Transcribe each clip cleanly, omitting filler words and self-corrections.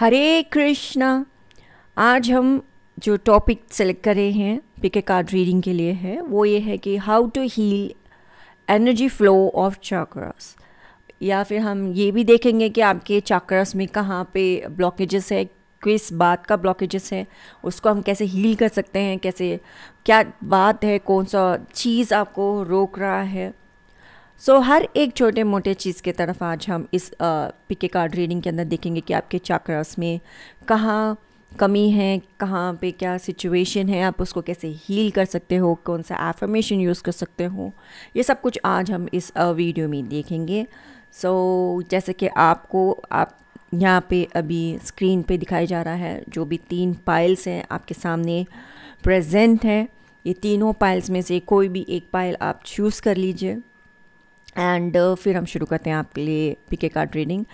हरे कृष्णा। आज हम जो टॉपिक सेलेक्ट करे हैं पिक ए कार्ड रीडिंग के लिए है वो ये है कि how to heal energy flow of chakras, या फिर हम ये भी देखेंगे कि आपके चक्रास में कहाँ पे ब्लॉकेजेस है, किस बात का ब्लॉकेजेस है, उसको हम कैसे हील कर सकते हैं, कैसे क्या बात है, कौन सा चीज़ आपको रोक रहा है। हर एक छोटे मोटे चीज़ की तरफ आज हम इस पिक ए कार्ड रीडिंग के अंदर देखेंगे कि आपके चक्रास में कहाँ कमी है, कहाँ पे क्या सिचुएशन है, आप उसको कैसे हील कर सकते हो, कौन सा एफर्मेशन यूज़ कर सकते हो। ये सब कुछ आज हम इस वीडियो में देखेंगे। जैसे कि आप यहाँ पे अभी स्क्रीन पे दिखाया जा रहा है, जो भी 3 पाइल्स हैं आपके सामने प्रेजेंट हैं। ये तीनों पाइल्स में से कोई भी एक पाइल आप चूज़ कर लीजिए एंड फिर हम शुरू करते हैं आपके लिए pick a card reading.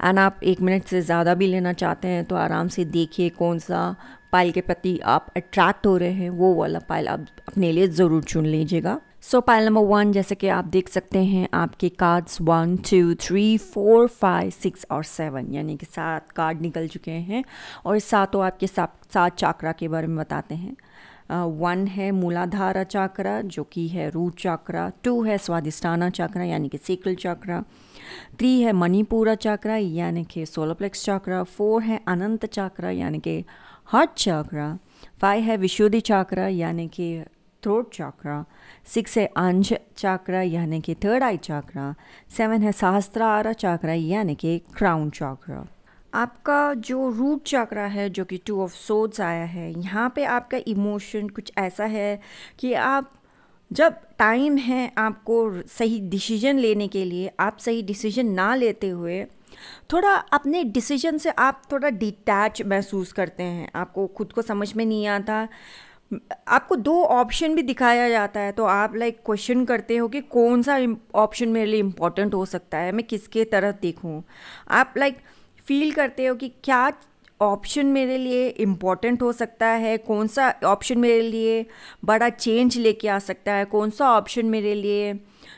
And आप 1 मिनट से ज़्यादा भी लेना चाहते हैं तो आराम से देखिए कौन सा पाइल के प्रति आप अट्रैक्ट हो रहे हैं, वो वाला पाइल आप अपने लिए ज़रूर चुन लीजिएगा। पाइल नंबर 1, जैसे कि आप देख सकते हैं आपके कार्ड्स 1, 2, 3, 4, 5, 6 और 7, यानी कि 7 कार्ड निकल चुके हैं और सातों आपके 7 चक्रा के बारे में बताते हैं। 1 है मूलाधारा चक्रा जो कि है रूट चक्रा, 2 है स्वादिष्ठाना चक्रा यानी कि सेक्रल चक्रा, 3 है मणिपुरा चक्रा यानी कि सोलर प्लेक्स चक्रा, 4 है अनंत चक्रा यानी कि हार्ट चक्रा, 5 है विशुद्धि चक्रा यानी कि थ्रोट चक्रा, 6 है अंश चक्रा यानी कि थर्ड आई चक्रा, 7 है सहस्त्रारा चक्रा यानी कि क्राउन चक्रा। आपका जो रूट चक्रा है जो कि 2 ऑफ सोर्ड्स आया है, यहाँ पे आपका इमोशन कुछ ऐसा है कि आप जब टाइम है आपको सही डिसीजन लेने के लिए, आप सही डिसीजन ना लेते हुए थोड़ा अपने डिसीजन से आप थोड़ा डिटैच महसूस करते हैं, आपको खुद को समझ में नहीं आता। आपको 2 ऑप्शन भी दिखाया जाता है तो आप क्वेश्चन करते हो कि कौन सा ऑप्शन मेरे लिए इम्पोर्टेंट हो सकता है, मैं किसके तरफ देखूँ। आप फील करते हो कि क्या ऑप्शन मेरे लिए इम्पॉर्टेंट हो सकता है, कौन सा ऑप्शन मेरे लिए बड़ा चेंज लेके आ सकता है, कौन सा ऑप्शन मेरे लिए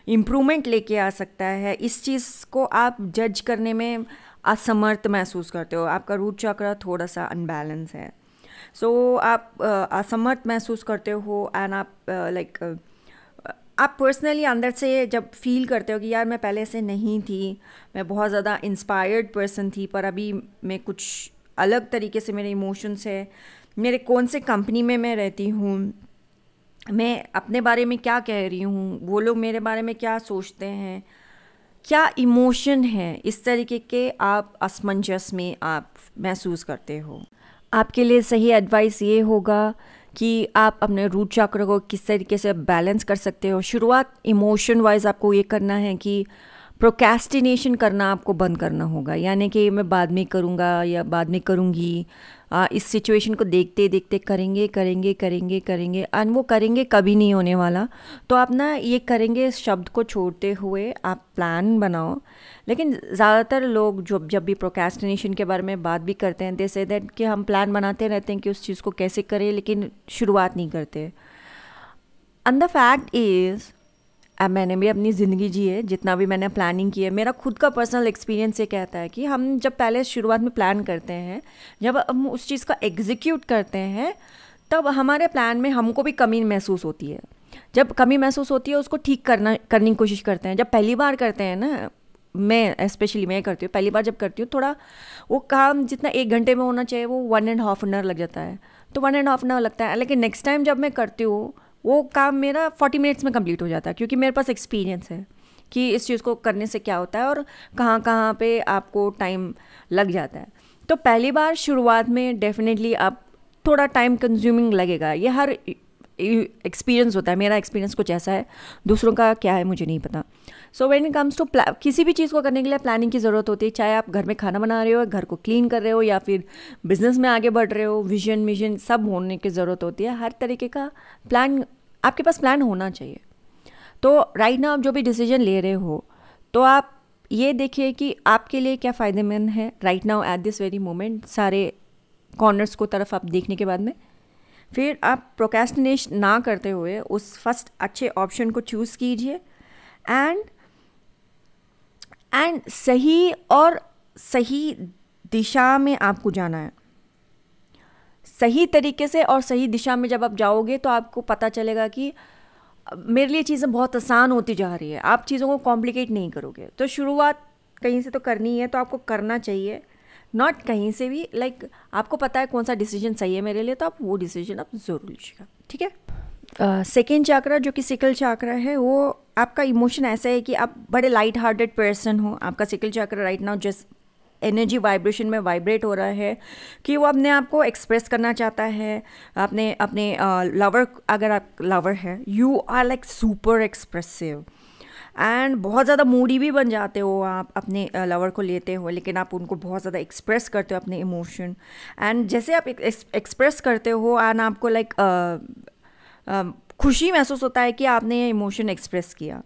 इम्प्रूवमेंट लेके आ सकता है। इस चीज़ को आप जज करने में असमर्थ महसूस करते हो। आपका रूट चक्र थोड़ा सा अनबैलेंस है, आप असमर्थ महसूस करते हो एंड आप पर्सनली अंदर से जब फील करते हो कि यार मैं पहले से नहीं थी, मैं बहुत ज़्यादा इंस्पायर्ड पर्सन थी, पर अभी मैं कुछ अलग तरीके से मेरे इमोशंस है, मेरे कौन से कंपनी में मैं रहती हूँ, मैं अपने बारे में क्या कह रही हूँ, वो लोग मेरे बारे में क्या सोचते हैं, क्या इमोशन है, इस तरीके के आप असमंजस में आप महसूस करते हो। आपके लिए सही एडवाइस ये होगा कि आप अपने रूट चक्र को किस तरीके से बैलेंस कर सकते हो। शुरुआत इमोशन वाइज आपको ये करना है कि प्रोक्रेस्टिनेशन करना आपको बंद करना होगा, यानी कि मैं बाद में करूँगा या बाद में करूँगी, इस सिचुएशन को देखते देखते करेंगे करेंगे करेंगे करेंगे एंड वो करेंगे कभी नहीं होने वाला। तो आप ना ये करेंगे शब्द को छोड़ते हुए आप प्लान बनाओ। लेकिन ज़्यादातर लोग जब भी प्रोक्रेस्टिनेशन के बारे में बात भी करते हैं, दे से दैट कि हम प्लान बनाते रहते हैं कि उस चीज़ को कैसे करें, लेकिन शुरुआत नहीं करते। एंड द फैक्ट इज़ अब मैंने भी अपनी ज़िंदगी जी है, जितना भी मैंने प्लानिंग की है, मेरा खुद का पर्सनल एक्सपीरियंस ये कहता है कि हम जब पहले शुरुआत में प्लान करते हैं, जब हम उस चीज़ का एग्जीक्यूट करते हैं, तब हमारे प्लान में हमको भी कमी महसूस होती है। जब कमी महसूस होती है उसको ठीक करने की कोशिश करते हैं। जब पहली बार करते हैं ना, मैं स्पेशली मैं करती हूँ, पहली बार जब करती हूँ थोड़ा वो काम जितना 1 घंटे में होना चाहिए वो 1.5 आवर लग जाता है, तो 1.5 आवर लगता है। लेकिन नेक्स्ट टाइम जब मैं करती हूँ वो काम मेरा 40 मिनट्स में कंप्लीट हो जाता है, क्योंकि मेरे पास एक्सपीरियंस है कि इस चीज़ को करने से क्या होता है और कहाँ कहाँ पे आपको टाइम लग जाता है। तो पहली बार शुरुआत में डेफिनेटली आप थोड़ा टाइम कंज्यूमिंग लगेगा, ये हर एक्सपीरियंस होता है। मेरा एक्सपीरियंस कुछ ऐसा है, दूसरों का क्या है मुझे नहीं पता। व्हेन इट कम्स टू किसी भी चीज़ को करने के लिए प्लानिंग की ज़रूरत होती है, चाहे आप घर में खाना बना रहे हो, घर को क्लीन कर रहे हो, या फिर बिजनेस में आगे बढ़ रहे हो, विजन मिशन सब होने की ज़रूरत होती है। हर तरीके का प्लान आपके पास प्लान होना चाहिए। तो राइट नाउ आप जो भी डिसीजन ले रहे हो, तो आप ये देखिए कि आपके लिए क्या फ़ायदेमंद है right now at this very moment. सारे कॉर्नर्स को तरफ आप देखने के बाद में फिर आप प्रोक्रेस्टिनेट ना करते हुए उस फर्स्ट अच्छे ऑप्शन को चूज़ कीजिए एंड सही दिशा में आपको जाना है, सही तरीके से। और सही दिशा में जब आप जाओगे तो आपको पता चलेगा कि मेरे लिए चीज़ें बहुत आसान होती जा रही है। आप चीज़ों को कॉम्प्लिकेट नहीं करोगे। तो शुरुआत कहीं से तो करनी है, तो आपको करना चाहिए, नॉट कहीं से भी। लाइक आपको पता है कौन सा डिसीजन सही है मेरे लिए, तो आप वो डिसीजन आप ज़रूर लीजिएगा, ठीक है। सेकेंड चाक्रा जो कि सिकल चाक्रा है, वो आपका इमोशन ऐसा है कि आप बड़े लाइट हार्टेड पर्सन हो। आपका sickle chakra right now just energy vibration में वाइब्रेट हो रहा है कि वो अपने आप को एक्सप्रेस करना चाहता है। अपने अपने लवर, अगर आप लवर है, you are like super expressive and बहुत ज़्यादा मूडी भी बन जाते हो आप अपने लवर को लेते हो, लेकिन आप उनको बहुत ज़्यादा एक्सप्रेस करते हो अपने इमोशन। एंड जैसे आप एक्सप्रेस करते हो एंड आपको लाइक खुशी महसूस होता है कि आपने ये इमोशन एक्सप्रेस किया,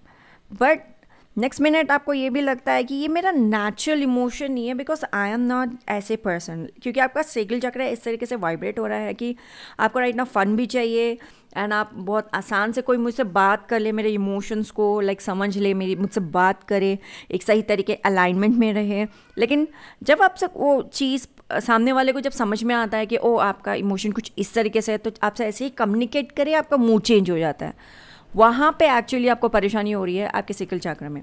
बट नेक्स्ट मिनट आपको ये भी लगता है कि ये मेरा नेचुरल इमोशन नहीं है, बिकॉज आई एम नॉट ऐसे पर्सन। क्योंकि आपका सेकल चक्र इस तरीके से वाइब्रेट हो रहा है कि आपको राइट ना फन भी चाहिए एंड आप बहुत आसान से कोई मुझसे बात कर ले, मेरे इमोशंस को लाइक समझ ले, मेरी मुझसे बात करे, एक सही तरीके अलाइनमेंट में रहे। लेकिन जब आपसे वो चीज़ सामने वाले को जब समझ में आता है कि ओ आपका इमोशन कुछ इस तरीके से है, तो आपसे ऐसे ही कम्युनिकेट करे, आपका मूड चेंज हो जाता है। वहाँ पे एक्चुअली आपको परेशानी हो रही है आपके सिकल चक्र में।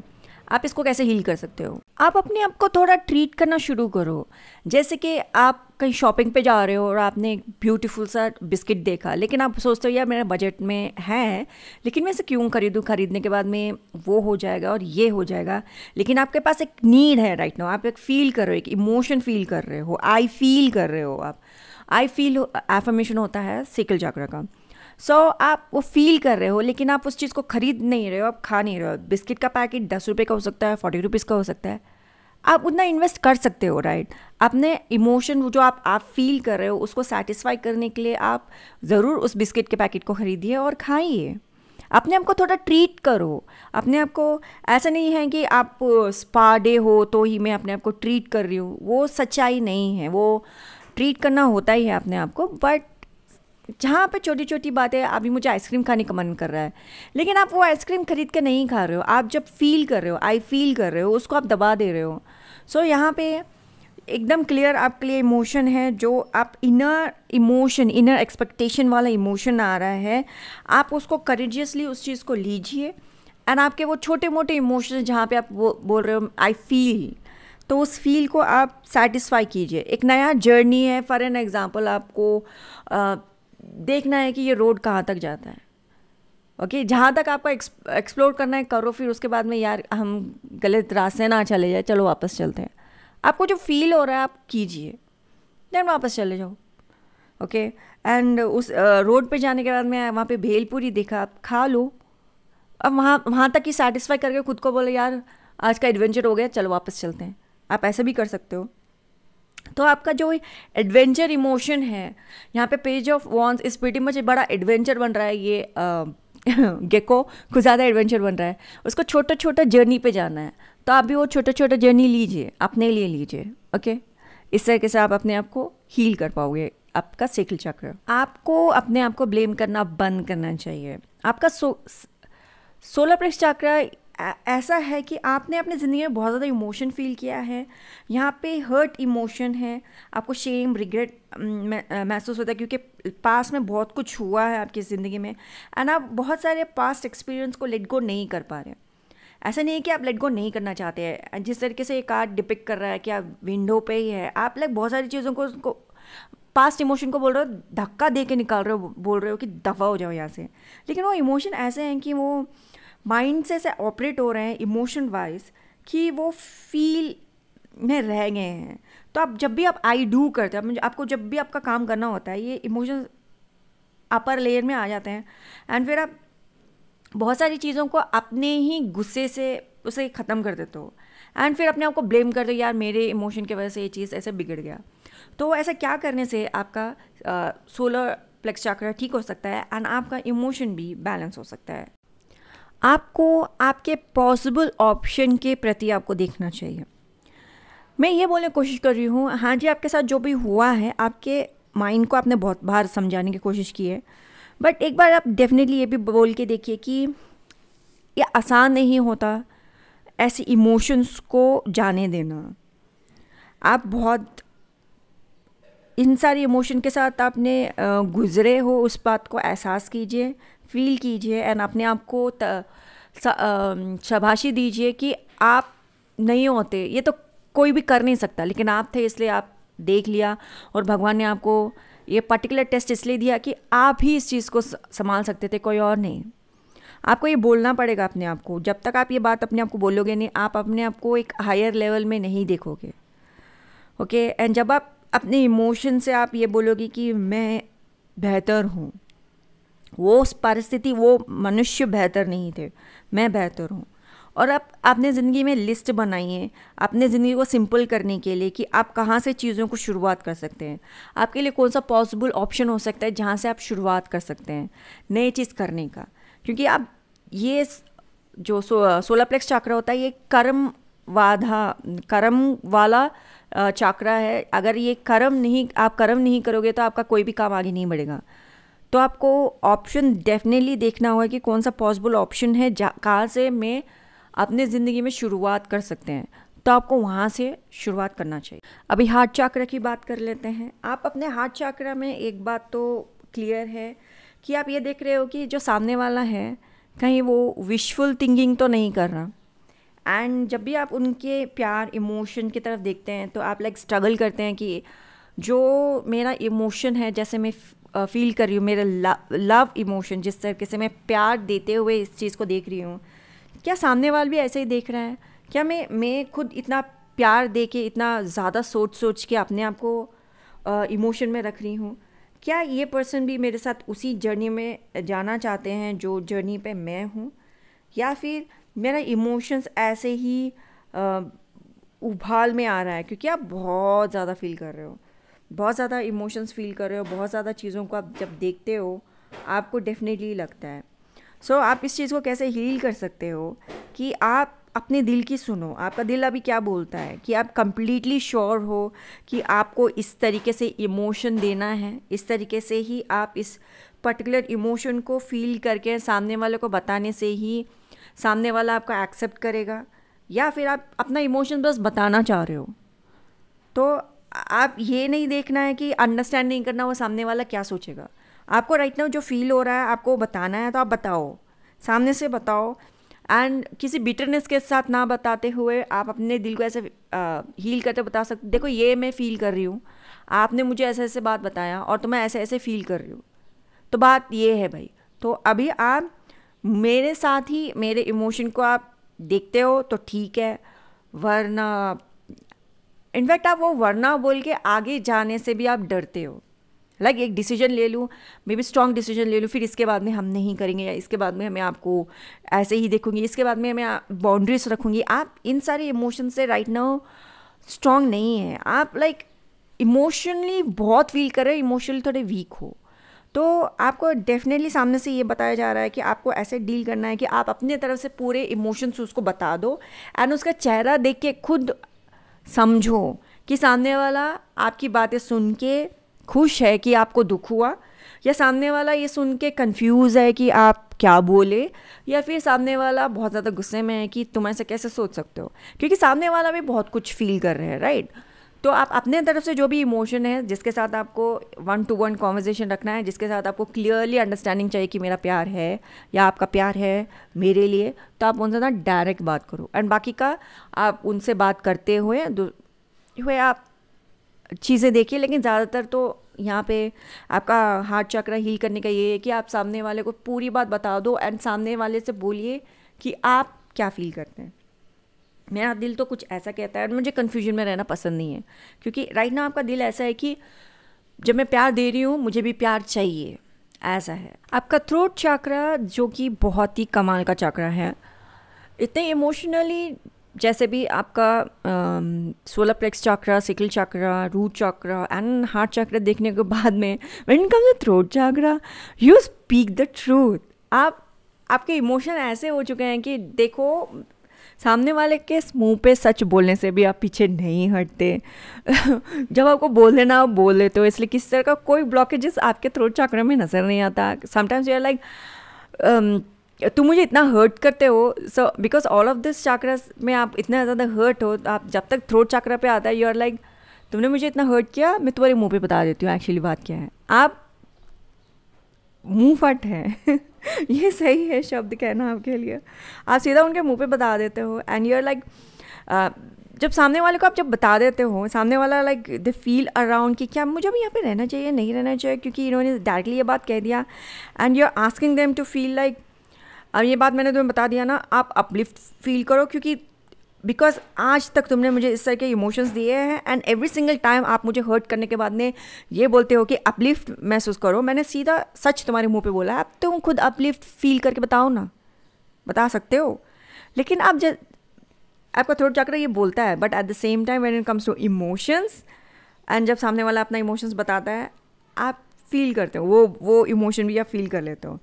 आप इसको कैसे हील कर सकते हो? आप अपने आप को थोड़ा ट्रीट करना शुरू करो। जैसे कि आप कहीं शॉपिंग पे जा रहे हो और आपने एक ब्यूटीफुल सा बिस्किट देखा, लेकिन आप सोचते हो यार मेरा बजट में है, लेकिन मैं इसे क्यों खरीदूँ, खरीदने के बाद में वो हो जाएगा और ये हो जाएगा। लेकिन आपके पास एक नीड है राइट नाउ, आप एक फील कर रहे हो, एक इमोशन फील कर रहे हो, आई फील कर रहे हो आप। आई फील एफर्मेशन होता है सिकल चक्र का। सो आप वो फील कर रहे हो, लेकिन आप उस चीज़ को खरीद नहीं रहे हो, आप खा नहीं रहे हो। बिस्किट का पैकेट 10 रुपये का हो सकता है, 40 रुपीज़ का हो सकता है। आप उतना इन्वेस्ट कर सकते हो राइट। अपने इमोशन जो आप फील कर रहे हो उसको सेटिस्फाई करने के लिए आप ज़रूर उस बिस्किट के पैकेट को ख़रीदिए और खाइए। अपने आप को थोड़ा ट्रीट करो। अपने आप को ऐसा नहीं है कि आप स्पा डे हो तो ही मैं अपने आप को ट्रीट कर रही हूँ, वो सच्चाई नहीं है। वो ट्रीट करना होता ही है अपने आप को, बट जहाँ पे छोटी छोटी बातें, अभी मुझे आइसक्रीम खाने का मन कर रहा है, लेकिन आप वो आइसक्रीम खरीद के नहीं खा रहे हो। आप जब फील कर रहे हो, आई फील कर रहे हो, उसको आप दबा दे रहे हो। सो यहाँ पे एकदम क्लियर आपके लिए इमोशन है, जो आप इनर इमोशन, इनर एक्सपेक्टेशन वाला इमोशन आ रहा है, आप उसको करेजियसली उस चीज़ को लीजिए। एंड आपके वो छोटे मोटे इमोशन जहाँ पे आप वो बोल रहे हो आई फील, तो उस फील को आप सेटिस्फाई कीजिए। एक नया जर्नी है, फॉर एन एग्जांपल आपको देखना है कि ये रोड कहाँ तक जाता है, ओके जहाँ तक आपको एक्सप्लोर करना है करो, फिर उसके बाद में यार हम गलत रास्ते ना चले जाए, चलो वापस चलते हैं। आपको जो फील हो रहा है आप कीजिए, देन वापस चले जाओ, ओके। एंड उस रोड पे जाने के बाद में वहाँ पे भेलपूरी देखा, आप खा लो। अब वहाँ तक ही सेटिस्फाई करके खुद को बोले यार आज का एडवेंचर हो गया, चलो वापस चलते हैं। आप ऐसे भी कर सकते हो। तो आपका जो एडवेंचर इमोशन है, यहाँ पे पेज ऑफ वॉन्स इस प्रीटी मच बड़ा एडवेंचर बन रहा है। ये गेको कुछ ज़्यादा एडवेंचर बन रहा है, उसको छोटा छोटा जर्नी पे जाना है। तो आप भी वो छोटा छोटा जर्नी लीजिए, अपने लिए लीजिए, ओके। इस तरीके से आप अपने आप को हील कर पाओगे आपका सिकल चक्र। आपको अपने आप को ब्लेम करना बंद करना चाहिए। आपका सोलर प्लेक्स चक्र ऐसा है कि आपने अपनी ज़िंदगी में बहुत ज़्यादा इमोशन फील किया है। यहाँ पे हर्ट इमोशन है, आपको शेम रिग्रेट महसूस होता है क्योंकि पास्ट में बहुत कुछ हुआ है आपकी ज़िंदगी में, एंड आप बहुत सारे पास्ट एक्सपीरियंस को लेट गो नहीं कर पा रहे। ऐसा नहीं है कि आप लेट गो नहीं करना चाहते हैं। जिस तरीके से ये कार्ड डिपिक्ट कर रहा है कि आप विंडो पे ही है, आप लाइक बहुत सारी चीज़ों को उसको पास्ट इमोशन को बोल रहे हो, धक्का दे के निकाल रहे हो, बोल रहे हो कि दफ़ा हो जाओ यहाँ से। लेकिन वो इमोशन ऐसे हैं कि वो माइंड से ऐसे ऑपरेट हो रहे हैं इमोशन वाइज कि वो फील में रह गए हैं। तो आप जब भी आप आई डू करते हैं, आपको जब भी आपका काम करना होता है, ये इमोशन अपर लेयर में आ जाते हैं, एंड फिर आप बहुत सारी चीज़ों को अपने ही गुस्से से उसे ख़त्म कर देते हो, एंड फिर अपने आप को ब्लेम करते हो यार मेरे इमोशन की वजह से ये चीज़ ऐसे बिगड़ गया। तो ऐसा क्या करने से आपका सोलर प्लेक्स चक्र ठीक हो सकता है एंड आपका इमोशन भी बैलेंस हो सकता है। आपको आपके पॉसिबल ऑप्शन के प्रति आपको देखना चाहिए। मैं ये बोलने की कोशिश कर रही हूँ, हाँ जी आपके साथ जो भी हुआ है, आपके माइंड को आपने बहुत बार समझाने की कोशिश की है, बट एक बार आप डेफिनेटली ये भी बोल के देखिए कि ये आसान नहीं होता ऐसे इमोशंस को जाने देना। आप बहुत इन सारी इमोशन के साथ आपने गुजरे हो, उस बात को एहसास कीजिए, फील कीजिए एंड अपने आप को शाबाशी दीजिए कि आप नहीं होते, ये तो कोई भी कर नहीं सकता, लेकिन आप थे इसलिए आप देख लिया, और भगवान ने आपको ये पर्टिकुलर टेस्ट इसलिए दिया कि आप ही इस चीज़ को संभाल सकते थे, कोई और नहीं। आपको ये बोलना पड़ेगा अपने आप को, जब तक आप ये बात अपने आप को बोलोगे नहीं, आप अपने आप को एक हायर लेवल में नहीं देखोगे। ओके, एंड जब आप अपने इमोशन से आप ये बोलोगे कि मैं बेहतर हूँ, वो परिस्थिति, वो मनुष्य बेहतर नहीं थे, मैं बेहतर हूँ। और आप अपने ज़िंदगी में लिस्ट बनाइए अपने ज़िंदगी को सिंपल करने के लिए कि आप कहाँ से चीज़ों को शुरुआत कर सकते हैं, आपके लिए कौन सा पॉसिबल ऑप्शन हो सकता है जहाँ से आप शुरुआत कर सकते हैं नई चीज़ करने का। क्योंकि आप ये जो सोलर प्लेक्स चक्र होता है, ये कर्म वाला चक्र है। अगर ये आप कर्म नहीं करोगे तो आपका कोई भी काम आगे नहीं बढ़ेगा। तो आपको ऑप्शन डेफिनेटली देखना होगा कि कौन सा पॉसिबल ऑप्शन है कहाँ से मैं अपने ज़िंदगी में शुरुआत कर सकते हैं, तो आपको वहाँ से शुरुआत करना चाहिए। अभी हार्ट चक्र की बात कर लेते हैं। आप अपने हार्ट चक्र में एक बात तो क्लियर है कि आप ये देख रहे हो कि जो सामने वाला है कहीं वो विशफुल थिंकिंग तो नहीं कर रहा, एंड जब भी आप उनके प्यार इमोशन की तरफ देखते हैं तो आप स्ट्रगल करते हैं कि जो मेरा इमोशन है, जैसे मैं फील कर रही हूँ, मेरा लव इमोशन, जिस तरीके से मैं प्यार देते हुए इस चीज़ को देख रही हूँ, क्या सामने वाला भी ऐसे ही देख रहा है? क्या मैं खुद इतना प्यार दे के, इतना ज़्यादा सोच के अपने आप को इमोशन में रख रही हूँ? क्या ये पर्सन भी मेरे साथ उसी जर्नी में जाना चाहते हैं जो जर्नी पे मैं हूँ? या फिर मेरा इमोशंस ऐसे ही उबाल में आ रहा है क्योंकि आप बहुत ज़्यादा फील कर रहे हो, बहुत ज़्यादा इमोशंस फील कर रहे हो, बहुत ज़्यादा चीज़ों को आप जब देखते हो आपको डेफिनेटली लगता है। सो आप इस चीज़ को कैसे हील कर सकते हो कि आप अपने दिल की सुनो, आपका दिल अभी क्या बोलता है, कि आप कंप्लीटली श्योर हो कि आपको इस तरीके से इमोशन देना है, इस तरीके से ही आप इस पर्टिकुलर इमोशन को फील करके सामने वाले को बताने से ही सामने वाला आपका एक्सेप्ट करेगा, या फिर आप अपना इमोशन बस बताना चाह रहे हो। तो आप ये नहीं देखना है कि अंडरस्टैंड नहीं करना वो सामने वाला क्या सोचेगा। आपको राइट नाउ जो फील हो रहा है आपको बताना है, तो आप बताओ, सामने से बताओ, एंड किसी बिटरनेस के साथ ना बताते हुए आप अपने दिल को ऐसे हील करते बता सकते, देखो ये मैं फ़ील कर रही हूँ, आपने मुझे ऐसे ऐसे बात बताया और तो मैं ऐसे ऐसे फ़ील कर रही हूँ, तो बात ये है भाई। तो अभी आप मेरे साथ ही मेरे इमोशन को आप देखते हो तो ठीक है, वरना इनफैक्ट आप वो वरना बोल के आगे जाने से भी आप डरते हो। एक डिसीजन ले लूँ, मे बी स्ट्रॉन्ग डिसीजन ले लूँ, फिर इसके बाद में हम नहीं करेंगे, या इसके बाद में मैं आपको ऐसे ही देखूँगी, इसके बाद में मैं बाउंड्रीज रखूँगी। आप इन सारे इमोशन से राइट नाउ स्ट्रॉन्ग नहीं है, आप इमोशनली बहुत फील कर रहे हो, इमोशनली थोड़े वीक हो। तो आपको डेफिनेटली सामने से ये बताया जा रहा है कि आपको ऐसे डील करना है कि आप अपने तरफ से पूरे इमोशंस उसको बता दो, एंड उसका चेहरा देख के खुद समझो कि सामने वाला आपकी बातें सुन के खुश है कि आपको दुख हुआ, या सामने वाला ये सुन के कंफ्यूज है कि आप क्या बोले, या फिर सामने वाला बहुत ज़्यादा गुस्से में है कि तुम ऐसे कैसे सोच सकते हो, क्योंकि सामने वाला भी बहुत कुछ फील कर रहे हैं, राइट। तो आप अपने तरफ से जो भी इमोशन है जिसके साथ आपको 1-to-1 कॉन्वर्जेशन रखना है, जिसके साथ आपको क्लियरली अंडरस्टैंडिंग चाहिए कि मेरा प्यार है या आपका प्यार है मेरे लिए, तो आप उनसे ना डायरेक्ट बात करो, एंड बाकी का आप उनसे बात करते हुए आप चीज़ें देखिए। लेकिन ज़्यादातर तो यहाँ पे आपका हार्ट चक्र हील करने का ये है कि आप सामने वाले को पूरी बात बता दो, एंड सामने वाले से बोलिए कि आप क्या फील करते हैं। मेरा दिल तो कुछ ऐसा कहता है, मुझे कन्फ्यूजन में रहना पसंद नहीं है, क्योंकि राइट ना आपका दिल ऐसा है कि जब मैं प्यार दे रही हूँ मुझे भी प्यार चाहिए, ऐसा है। आपका थ्रोट चक्र जो कि बहुत ही कमाल का चक्र है, इतने इमोशनली, जैसे भी आपका solar plexus chakra, sacral chakra, root chakra and heart chakra देखने के बाद में when it comes to throat chakra, you speak the truth. आपके इमोशन ऐसे हो चुके हैं कि देखो, सामने वाले के मुंह पे सच बोलने से भी आप पीछे नहीं हटते। जब आपको बोल देना आप बोल लेते हो, इसलिए किसी तरह का कोई ब्लॉकेजेस आपके थ्रोट चक्र में नज़र नहीं आता। समटाइम्स यू आर लाइक तुम मुझे इतना हर्ट करते हो, so because all of this chakras में आप इतना ज़्यादा हर्ट हो, आप जब तक थ्रोट चक्र पे आता है यू आर लाइक तुमने मुझे इतना हर्ट किया, मैं तुम्हारे मुंह पे बता देती हूँ एक्चुअली बात क्या है। आप मुंह फट है ये सही है शब्द कहना आपके लिए। आप सीधा उनके मुंह पे बता देते हो एंड यू आर लाइक, जब सामने वाले को आप जब बता देते हो, सामने वाला लाइक दे फील अराउंड कि क्या मुझे भी यहाँ पे रहना चाहिए, नहीं रहना चाहिए, क्योंकि इन्होंने डायरेक्टली ये बात कह दिया and you are asking them to feel like, अब ये बात मैंने तुम्हें बता दिया ना, आप अपलिफ्ट फील करो, क्योंकि बिकॉज आज तक तुमने मुझे इस तरह के इमोशंस दिए हैं एंड एवरी सिंगल टाइम आप मुझे हर्ट करने के बाद में ये बोलते हो कि अपलिफ्ट महसूस करो। मैंने सीधा सच तुम्हारे मुंह पे बोला है, अब तुम खुद अपलिफ्ट फील करके बताओ ना, बता सकते हो। लेकिन आप जब आपका थ्रोट चक्र ये बोलता है, but at the same time when it comes to emotions and जब सामने वाला अपना इमोशंस बताता है, आप फील करते हो वो इमोशन भी आप फील कर लेते हो,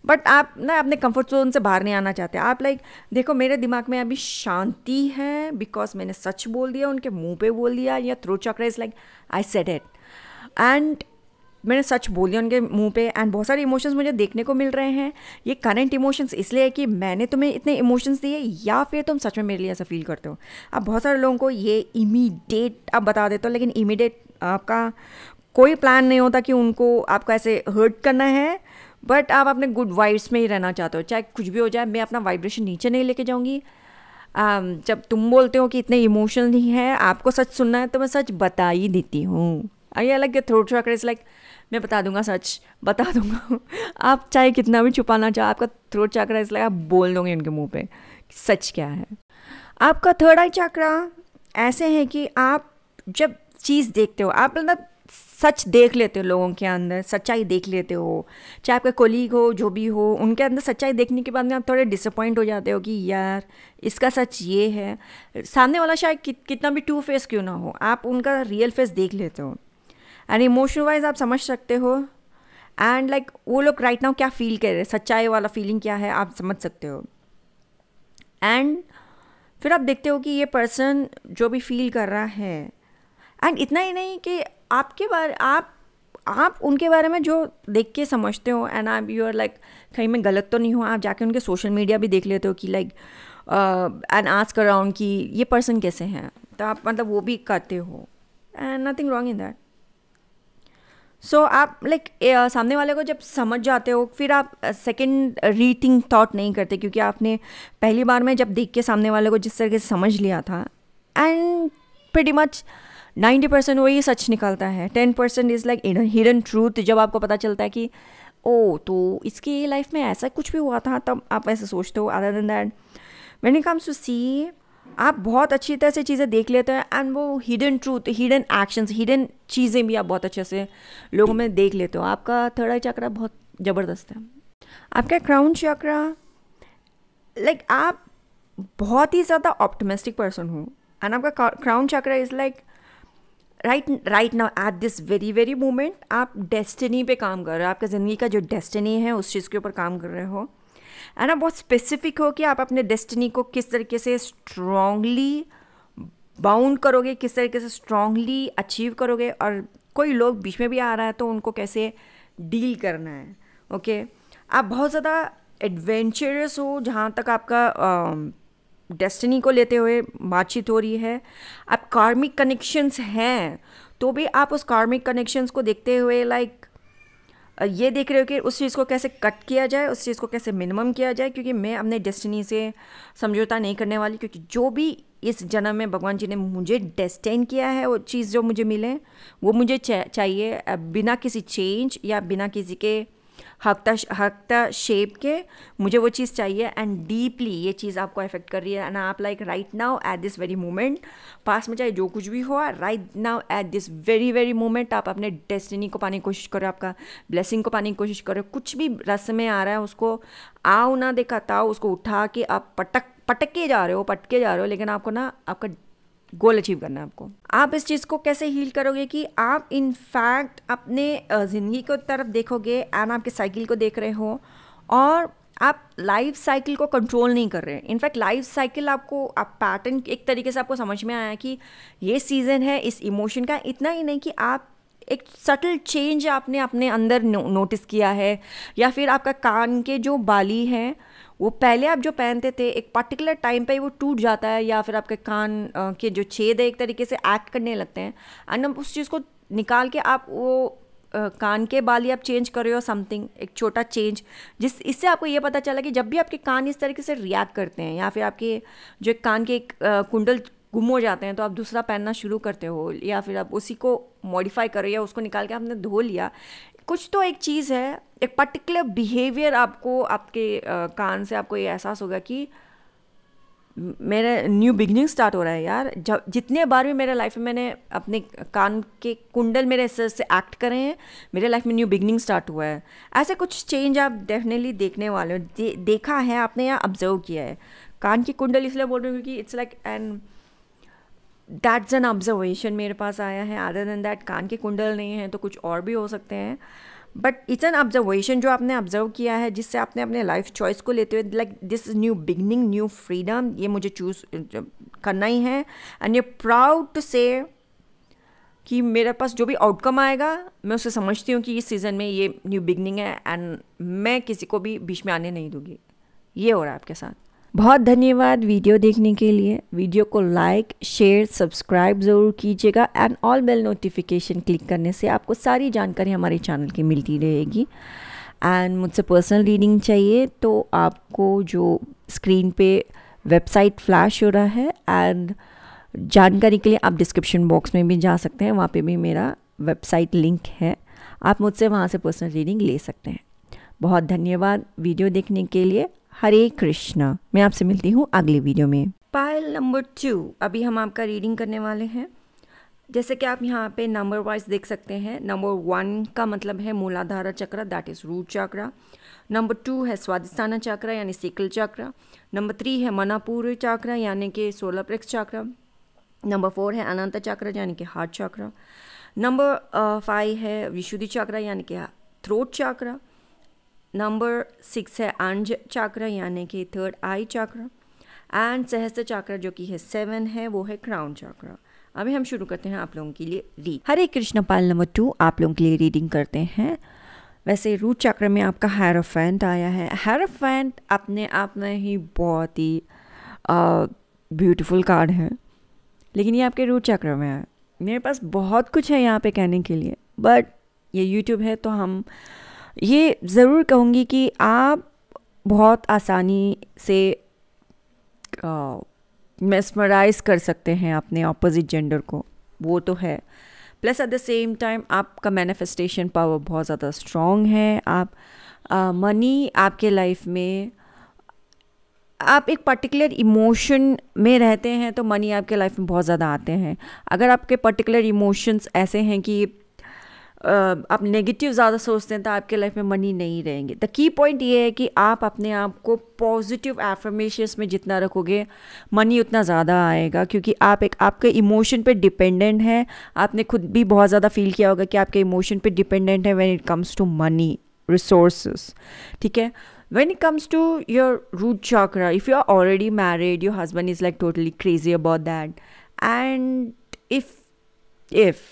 बट आप ना अपने कंफर्ट जोन से बाहर नहीं आना चाहते। आप लाइक देखो मेरे दिमाग में अभी शांति है बिकॉज मैंने सच बोल दिया, उनके मुंह पे बोल दिया, या थ्रोट चक्र is like I said it and मैंने सच बोल दिया उनके मुंह पे एंड बहुत सारे इमोशंस मुझे देखने को मिल रहे हैं। ये करंट इमोशंस इसलिए है कि मैंने तुम्हें इतने इमोशंस दिए, या फिर तुम सच में मेरे लिए ऐसा फील करते हो। अब बहुत सारे लोगों को ये इमीडिएट आप बता देते हो, लेकिन इमीडिएट आपका कोई प्लान नहीं होता कि उनको आपको ऐसे हर्ट करना है, बट आप अपने गुड वाइब्स में ही रहना चाहते हो, चाहे कुछ भी हो जाए। मैं अपना वाइब्रेशन नीचे नहीं लेके जाऊँगी। जब तुम बोलते हो कि इतने इमोशनल नहीं है, आपको सच सुनना है, तो मैं सच बता ही देती हूँ। आई लाइक थ्रोट चक्र इज लाइक मैं बता दूंगा, सच बता दूंगा आप चाहे कितना भी छुपाना चाहो, आपका थ्रोट चक्र इज लाइक आप बोल दोगे उनके मुंह पे सच क्या है। आपका थर्ड आई चक्र ऐसे है कि आप जब चीज़ देखते हो, आप मतलब सच देख लेते हो, लोगों के अंदर सच्चाई देख लेते हो, चाहे आपका कोलीग हो, जो भी हो, उनके अंदर सच्चाई देखने के बाद में आप थोड़े डिसअपॉइंट हो जाते हो कि यार इसका सच ये है। सामने वाला शायद कितना भी टू फेस क्यों ना हो, आप उनका रियल फेस देख लेते हो एंड इमोशनल वाइज आप समझ सकते हो एंड लाइक वो लोग राइट नाउ क्या फील कर रहे हैं, सच्चाई वाला फीलिंग क्या है, आप समझ सकते हो। एंड फिर आप देखते हो कि ये पर्सन जो भी फील कर रहा है, एंड इतना ही नहीं कि आपके बारे आप उनके बारे में जो देख के समझते हो एंड आप यू आर लाइक कहीं मैं गलत तो नहीं हूँ, आप जाके उनके सोशल मीडिया भी देख लेते हो कि लाइक एंड आस्क अराउंड कि ये पर्सन कैसे हैं, तो आप मतलब वो भी करते हो and nothing wrong in that. So आप लाइक सामने वाले को जब समझ जाते हो, फिर आप सेकंड रीथिंक थॉट नहीं करते, क्योंकि आपने पहली बार में जब देख के सामने वाले को जिस तरीके से समझ लिया था एंड प्रीटी मच 90% वही सच निकलता है, 10% इज़ लाइक हिडन ट्रूथ। जब आपको पता चलता है कि ओ तो इसकी लाइफ में ऐसा कुछ भी हुआ था, तब आप ऐसे सोचते हो। Other than that when it comes to see, आप बहुत अच्छी तरह से चीज़ें देख लेते हैं एंड वो hidden truth, hidden actions, hidden चीज़ें भी आप बहुत अच्छे से लोगों में देख लेते हो। आपका थर्ड आई चक्र बहुत ज़बरदस्त है। आपका क्राउन चक्र लाइक आप बहुत ही ज़्यादा ऑप्टिमिस्टिक पर्सन हो एंड आपका क्राउन चक्र is like right now at this very moment आप डेस्टिनी पे काम कर रहे हो, आपका ज़िंदगी का जो डेस्टिनी है उस चीज़ के ऊपर काम कर रहे हो एंड आप बहुत स्पेसिफिक हो कि आप अपने डेस्टिनी को किस तरीके से स्ट्रांगली बाउंड करोगे, किस तरीके से स्ट्रांगली अचीव करोगे, और कोई लोग बीच में भी आ रहा है तो उनको कैसे डील करना है। ओके आप बहुत ज़्यादा एडवेंचरस हो जहाँ तक आपका डेस्टिनी को लेते हुए बातचीत हो रही है। आप कार्मिक कनेक्शंस हैं तो भी आप उस कार्मिक कनेक्शंस को देखते हुए लाइक ये देख रहे हो कि उस चीज़ को कैसे कट किया जाए, उस चीज़ को कैसे मिनिमम किया जाए, क्योंकि मैं अपने डेस्टिनी से समझौता नहीं करने वाली, क्योंकि जो भी इस जन्म में भगवान जी ने मुझे डेस्टिन किया है, वो चीज़ जो मुझे मिले वो मुझे चाहिए, बिना किसी चेंज या बिना किसी के हकता शेप के मुझे वो चीज़ चाहिए। एंड डीपली ये चीज़ आपको अफेक्ट कर रही है एंड आप like right now at this very moment, पास में चाहे जो कुछ भी हो, right now at this very moment आप अपने डेस्टिनी को पाने की कोशिश करो, आपका ब्लेसिंग को पाने की कोशिश करो। कुछ भी रस में आ रहा है उसको आओ ना देखा ताओ, उसको उठा के आप पटके जा रहे हो, लेकिन आपको ना आपका गोल अचीव करना है आपको। आप इस चीज़ को कैसे हील करोगे कि आप इनफैक्ट अपने ज़िंदगी को तरफ देखोगे एंड आपके साइकिल को देख रहे हो और आप लाइफ साइकिल को कंट्रोल नहीं कर रहे हैं। इनफैक्ट लाइफ साइकिल आपको आप पैटर्न एक तरीके से आपको समझ में आया कि ये सीज़न है इस इमोशन का। इतना ही नहीं कि आप एक सटल चेंज आपने अपने अंदर नोटिस किया है, या फिर आपका कान के जो बाली हैं वो पहले आप जो पहनते थे एक पर्टिकुलर टाइम पे वो टूट जाता है, या फिर आपके कान के जो छेद है एक तरीके से एक्ट करने लगते हैं, एंड अब उस चीज़ को निकाल के आप वो कान के बाल ही आप चेंज कर रहे हो, समथिंग एक छोटा चेंज, इससे आपको ये पता चला कि जब भी आपके कान इस तरीके से रिएक्ट करते हैं, या फिर आपके जो कान के कुंडल गुम हो जाते हैं, तो आप दूसरा पहनना शुरू करते हो, या फिर आप उसी को मॉडिफाई करो, या उसको निकाल के आपने धो लिया, कुछ तो एक चीज़ है, एक पर्टिकुलर बिहेवियर आपको आपके कान से आपको ये एहसास होगा कि मेरा न्यू बिगनिंग स्टार्ट हो रहा है यार। जब जितने बार भी मेरे लाइफ में मैंने अपने कान के कुंडल मेरे इस तरह से एक्ट करे हैं, मेरे लाइफ में न्यू बिगनिंग स्टार्ट हुआ है। ऐसे कुछ चेंज आप डेफिनेटली देखने वाले हो, देखा है आपने या ऑब्जर्व किया है। कान की कुंडल इसलिए बोल रही हूँ क्योंकि it's like an that's an observation मेरे पास आया है। अदर देन दैट कान के कुंडल नहीं हैं तो कुछ और भी हो सकते हैं, बट इट्स एन ऑब्जर्वेशन जो आपने ऑब्जर्व किया है, जिससे आपने अपने लाइफ चॉइस को लेते हुए like this is new beginning, new freedom, ये मुझे चूज़ करना ही है, एंड यू प्राउड टू से कि मेरे पास जो भी आउटकम आएगा मैं उसे समझती हूँ कि इस सीज़न में ये न्यू बिगनिंग है, एंड मैं किसी को भी बीच में आने नहीं दूँगी। ये हो रहा है आपके साथ। बहुत धन्यवाद वीडियो देखने के लिए। वीडियो को लाइक, शेयर, सब्सक्राइब ज़रूर कीजिएगा, and all bell notification click करने से आपको सारी जानकारी हमारे चैनल की मिलती रहेगी। एंड मुझसे पर्सनल रीडिंग चाहिए तो आपको जो स्क्रीन पे वेबसाइट फ्लैश हो रहा है, एंड जानकारी के लिए आप डिस्क्रिप्शन बॉक्स में भी जा सकते हैं, वहाँ पे भी मेरा वेबसाइट लिंक है, आप मुझसे वहाँ से पर्सनल रीडिंग ले सकते हैं। बहुत धन्यवाद वीडियो देखने के लिए। हरे कृष्णा। मैं आपसे मिलती हूँ अगले वीडियो में। पायल नंबर 2 अभी हम आपका रीडिंग करने वाले हैं। जैसे कि आप यहाँ पे नंबर वाइज देख सकते हैं, नंबर 1 का मतलब है मूलाधार चक्र, दैट इज़ रूट चक्र। नंबर 2 है स्वादिष्ठान चक्र यानी सिकल चक्र। नंबर 3 है मणिपुर चक्र यानी कि सोलर प्लेक्स चक्र। नंबर 4 है अनंत चक्र यानी कि हार्ट चक्र। नंबर 5 है विशुद्धि चक्र यानी कि थ्रोट चक्र। नंबर 6 है अंज चक्र यानी कि थर्ड आई चक्र, एंड सहस्त्र चक्र जो कि है 7 है, वो है क्राउन चक्र। अभी हम शुरू करते हैं आप लोगों के लिए रीड। हरे कृष्ण। पायल नंबर 2 आप लोगों के लिए रीडिंग करते हैं। वैसे रूट चक्र में आपका हायरोफेंट आया है। हायरोफेंट अपने आप में ही बहुत ही ब्यूटीफुल कार्ड है, लेकिन ये आपके रूट चक्र में है। मेरे पास बहुत कुछ है यहाँ पे कहने के लिए, बट ये यूट्यूब है तो हम ये ज़रूर कहूँगी कि आप बहुत आसानी से मेस्मराइज कर सकते हैं अपने ऑपोजिट जेंडर को, वो तो है। Plus eight the same time आपका मैनिफेस्टेशन पावर बहुत ज़्यादा स्ट्रॉन्ग है। आप मनी आपके लाइफ में, आप एक पर्टिकुलर इमोशन में रहते हैं तो मनी आपके लाइफ में बहुत ज़्यादा आते हैं। अगर आपके पर्टिकुलर इमोशंस ऐसे हैं कि आप नेगेटिव ज़्यादा सोचते हैं तो आपके लाइफ में मनी नहीं रहेंगे। द की पॉइंट ये है कि आप अपने आप को पॉजिटिव एफर्मेशंस में जितना रखोगे मनी उतना ज़्यादा आएगा, क्योंकि आप एक आपके इमोशन पे डिपेंडेंट है। आपने खुद भी बहुत ज़्यादा फील किया होगा कि आपके इमोशन पे डिपेंडेंट है when it comes to money resources, ठीक है। When it comes to your root chakra, if you are already married, your husband is like totally crazy about that, and if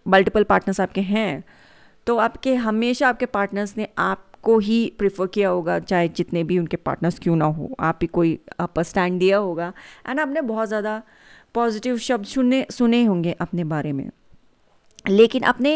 multiple partners आपके हैं तो आपके हमेशा आपके partners ने आपको ही प्रेफर किया होगा, चाहे जितने भी उनके पार्टनर्स क्यों ना हो, आप ही कोई अपर स्टैंड दिया होगा, एंड आपने बहुत ज़्यादा पॉजिटिव शब्द सुने होंगे अपने बारे में। लेकिन अपने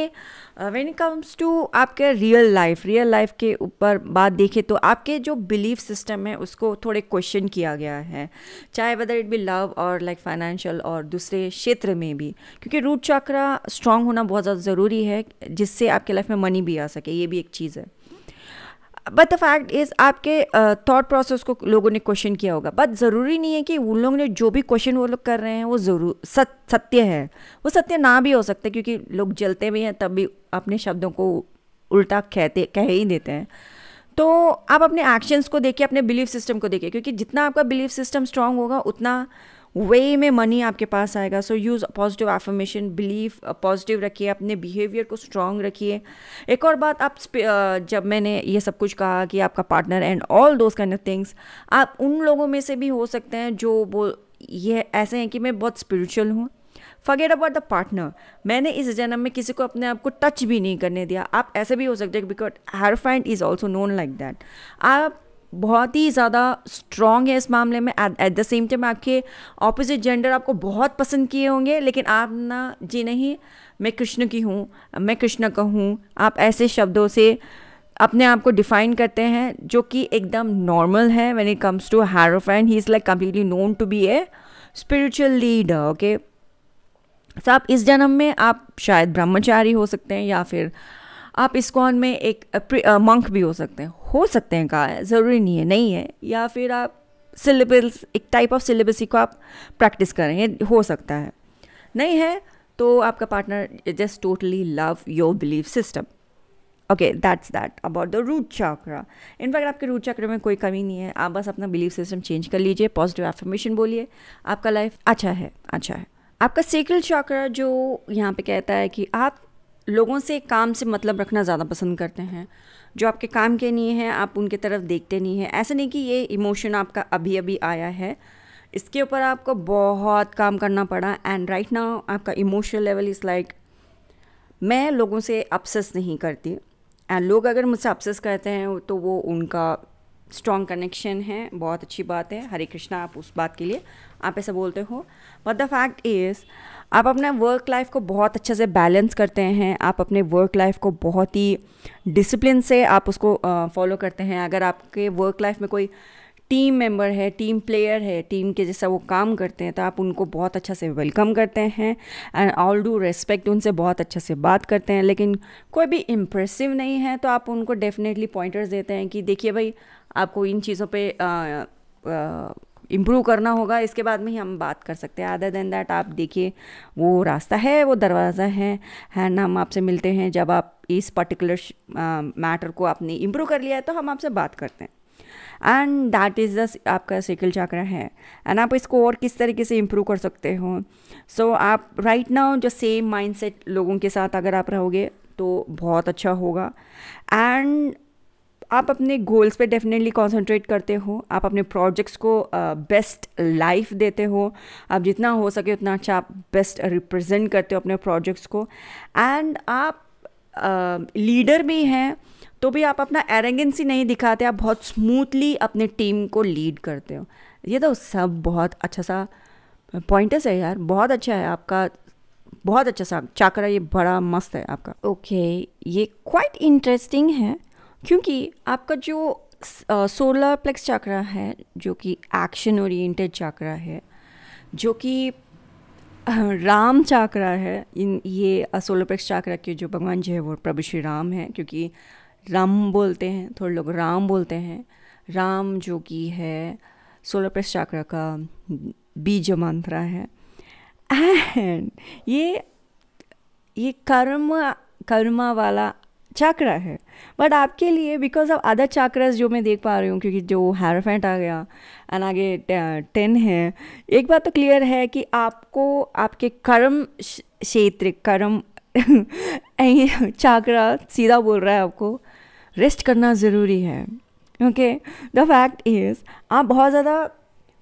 व्हेन इट कम्स टू आपके रियल लाइफ के ऊपर बात देखें तो आपके जो बिलीफ सिस्टम है उसको थोड़े क्वेश्चन किया गया है, चाहे वेदर इट बी लव और लाइक फाइनेंशियल और दूसरे क्षेत्र में भी, क्योंकि रूट चक्र स्ट्रांग होना बहुत ज़्यादा ज़रूरी है जिससे आपके लाइफ में मनी भी आ सके, ये भी एक चीज़ है। बट द फैक्ट इज़ आपके थॉट प्रोसेस को लोगों ने क्वेश्चन किया होगा, बट ज़रूरी नहीं है कि उन लोगों ने जो भी क्वेश्चन वो लोग कर रहे हैं वो ज़रूर सत्य है। वो सत्य ना भी हो सकता, क्योंकि लोग जलते भी हैं तब भी अपने शब्दों को उल्टा कह ही देते हैं। तो आप अपने एक्शंस को देखिए, अपने बिलीफ सिस्टम को देखिए, क्योंकि जितना आपका बिलीफ सिस्टम स्ट्रांग होगा उतना वे में मनी आपके पास आएगा। So use positive affirmation, belief positive रखिए, अपने बिहेवियर को स्ट्रांग रखिए। एक और बात, आप जब मैंने ये सब कुछ कहा कि आपका partner and all those kind of things, आप उन लोगों में से भी हो सकते हैं जो ये ऐसे हैं कि मैं बहुत स्पिरिचुअल हूँ। फॉरगेट अबाउट द पार्टनर, मैंने इस जन्म में किसी को अपने आप को टच भी नहीं करने दिया। आप ऐसे भी हो सकते हैं, because hierophant is also known like that. आप बहुत ही ज़्यादा स्ट्रॉन्ग है इस मामले में। एट द सेम टाइम आपके ऑपोजिट जेंडर आपको बहुत पसंद किए होंगे, लेकिन आप ना जी नहीं मैं कृष्ण की हूँ, मैं कृष्ण का हूँ, आप ऐसे शब्दों से अपने आप को डिफाइन करते हैं जो कि एकदम नॉर्मल है। When it comes to hierophant, he is like completely known to be a spiritual leader. Okay, तो आप इस जन्म में आप शायद ब्रह्मचारी हो सकते हैं, या फिर आप इस्कॉन में एक मंक भी हो सकते हैं कहा है, ज़रूरी नहीं है, नहीं है। या फिर आप सिलेबस, एक टाइप ऑफ सिलेबसी को आप प्रैक्टिस करें, ये हो सकता है। नहीं है तो आपका partner just totally love your belief system. Okay, that's that about the root chakra. In fact आपके रूट चक्र में कोई कमी नहीं है, आप बस अपना बिलीफ सिस्टम चेंज कर लीजिए, पॉजिटिव एफर्मेशन बोलिए, आपका लाइफ अच्छा है, अच्छा है। आपका सेक्रल चक्र जो यहाँ पे कहता है कि आप लोगों से काम से मतलब रखना ज़्यादा पसंद करते हैं, जो आपके काम के नहीं हैं आप उनकी तरफ देखते नहीं हैं। ऐसा नहीं कि ये इमोशन आपका अभी अभी आया है, इसके ऊपर आपको बहुत काम करना पड़ा, एंड राइट नाउ आपका इमोशनल लेवल इज़ लाइक मैं लोगों से अपसेस नहीं करती, एंड लोग अगर मुझसे अपसेस करते हैं तो वो उनका स्ट्रॉन्ग कनेक्शन है, बहुत अच्छी बात है, हरे कृष्णा आप उस बात के लिए आप ऐसा बोलते हो। बट द फैक्ट इज़ आप अपने वर्क लाइफ को बहुत अच्छे से बैलेंस करते हैं, आप अपने वर्क लाइफ को बहुत ही डिसिप्लिन से आप उसको फॉलो करते हैं। अगर आपके वर्क लाइफ में कोई टीम मेंबर है, टीम प्लेयर है, टीम के जैसा वो काम करते हैं, तो आप उनको बहुत अच्छा से वेलकम करते हैं एंड ऑल डू रेस्पेक्ट, उनसे बहुत अच्छे से बात करते हैं। लेकिन कोई भी इम्प्रेसिव नहीं है तो आप उनको डेफिनेटली पॉइंटर्स देते हैं कि देखिए भाई आपको इन चीज़ों पे इम्प्रूव करना होगा, इसके बाद में ही हम बात कर सकते हैं। अदर देन दैट आप देखिए वो रास्ता है, वो दरवाज़ा है एंड हम आपसे मिलते हैं जब आप इस पर्टिकुलर मैटर को आपने इम्प्रूव कर लिया है तो हम आपसे बात करते हैं। एंड दैट इज़ द आपका सेक्रल चक्र है, एंड आप इसको और किस तरीके से इम्प्रूव कर सकते हो। सो आप राइट नाउ जो सेम माइंडसेट लोगों के साथ अगर आप रहोगे तो बहुत अच्छा होगा, एंड आप अपने गोल्स पे डेफिनेटली कंसंट्रेट करते हो, आप अपने प्रोजेक्ट्स को बेस्ट लाइफ देते हो, आप जितना हो सके उतना अच्छा आप बेस्ट रिप्रेजेंट करते हो अपने प्रोजेक्ट्स को, एंड आप लीडर भी हैं तो भी आप अपना एरोगेंसी नहीं दिखाते, आप बहुत स्मूथली अपने टीम को लीड करते हो। ये तो सब बहुत अच्छा सा पॉइंटर्स है यार, बहुत अच्छा है आपका, बहुत अच्छा सा चक्र, ये बड़ा मस्त है आपका। ओके, ये क्वाइट इंटरेस्टिंग है क्योंकि आपका जो सोलर प्लेक्स चक्र है जो कि एक्शन ओरिएंटेड चक्र है, जो कि राम चक्र है, ये सोलर प्लेक्स चक्र के जो भगवान जी है वो प्रभु श्री राम है, क्योंकि राम बोलते हैं, थोड़े लोग राम बोलते हैं। राम जो कि है सोलर प्लेक्स चक्र का बीज मंत्र है, एंड ये कर्म वाला चक्र है। बट आपके लिए बिकॉज ऑफ अदर चक्रास जो मैं देख पा रही हूँ, क्योंकि जो हैरोफेंट आ गया एंड आगे 10 है, एक बात तो क्लियर है कि आपको आपके कर्म क्षेत्र, कर्म चक्र सीधा बोल रहा है आपको रेस्ट करना ज़रूरी है। ओके, द फैक्ट इज़ आप बहुत ज़्यादा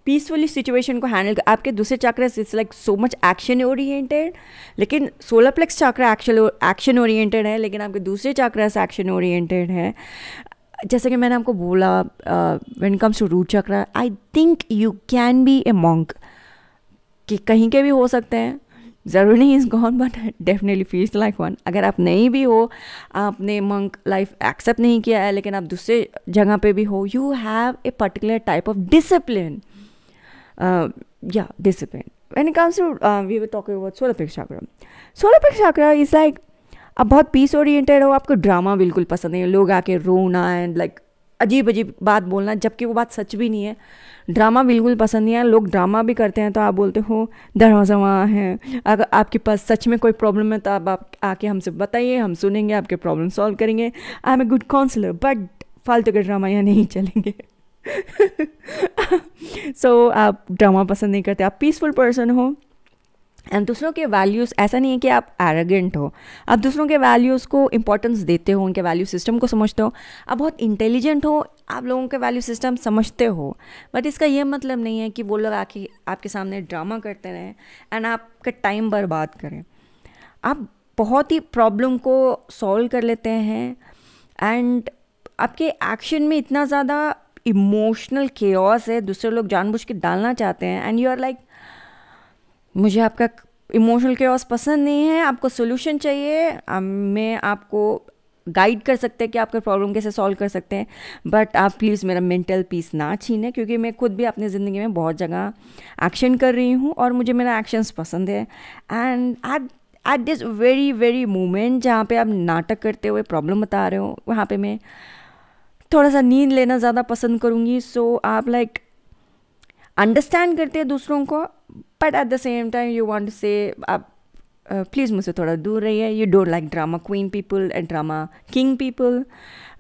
पीसफुली सिचुएशन को हैंडल कर, आपके दूसरे चक्र it's like so much action oriented, लेकिन सोलर प्लेक्स चक्र एक्शन ओरिएंटेड है, लेकिन आपके दूसरे चक्र एक्शन ओरिएंटेड है। जैसे कि मैंने आपको बोला व्हेन कम्स टू रूट चक्र, I think you can be A monk, कि कहीं के भी हो सकते हैं, ज़रूरी नहीं is gone, but definitely feels like one. अगर आप नहीं भी हो, आपने मंक लाइफ एक्सेप्ट नहीं किया है, लेकिन आप दूसरे जगह पे भी हो, you have a particular type of discipline, discipline. When it comes to we were talking about solar plexus chakra. Solar plexus chakra is like आप बहुत पीस ओरिएंटेड हो, आपको ड्रामा बिल्कुल पसंद नहीं है, लोग आके रोना एंड लाइक अजीब अजीब बात बोलना, जबकि वो बात सच भी नहीं है। ड्रामा बिल्कुल पसंद नहीं है, लोग ड्रामा भी करते हैं तो आप बोलते हो दरवाज़ा वहाँ है। अगर आपके पास सच में कोई प्रॉब्लम है तो आप आके हमसे बताइए, हम सुनेंगे, आपके प्रॉब्लम सॉल्व करेंगे। I am a good counsellor, but फालतू के ड्रामा यहाँ नहीं चलेंगे। सो आप ड्रामा पसंद नहीं करते, आप पीसफुल पर्सन हो, एंड दूसरों के वैल्यूज़, ऐसा नहीं है कि आप एरोगेंट हो, आप दूसरों के वैल्यूज़ को इंपॉर्टेंस देते हो, उनके वैल्यू सिस्टम को समझते हो, आप बहुत इंटेलिजेंट हो, आप लोगों के वैल्यू सिस्टम समझते हो। बट इसका ये मतलब नहीं है कि वो लोग आके आपके सामने ड्रामा करते रहें एंड आपका टाइम बर्बाद करें। आप बहुत ही प्रॉब्लम को सॉल्व कर लेते हैं, एंड आपके एक्शन में इतना ज़्यादा इमोशनल केओस है, दूसरे लोग जानबूझ के डालना चाहते हैं, एंड यू आर लाइक मुझे आपका इमोशनल केओस पसंद नहीं है, आपको सोल्यूशन चाहिए, मैं आपको गाइड कर सकते हैं कि आपके प्रॉब्लम कैसे सॉल्व कर सकते हैं, बट आप प्लीज़ मेरा मेंटल पीस ना छीनें, क्योंकि मैं खुद भी अपनी ज़िंदगी में बहुत जगह एक्शन कर रही हूँ और मुझे मेरा एक्शंस पसंद है। And eight this very very moment जहाँ पे आप नाटक करते हुए प्रॉब्लम बता रहे हो, वहाँ पे मैं थोड़ा सा नींद लेना ज़्यादा पसंद करूँगी। सो आप लाइक अंडरस्टैंड करते हैं दूसरों को, but at the same time you want to say आप प्लीज़ मुझसे थोड़ा दूर रहिए। You don't like drama queen people and drama king people.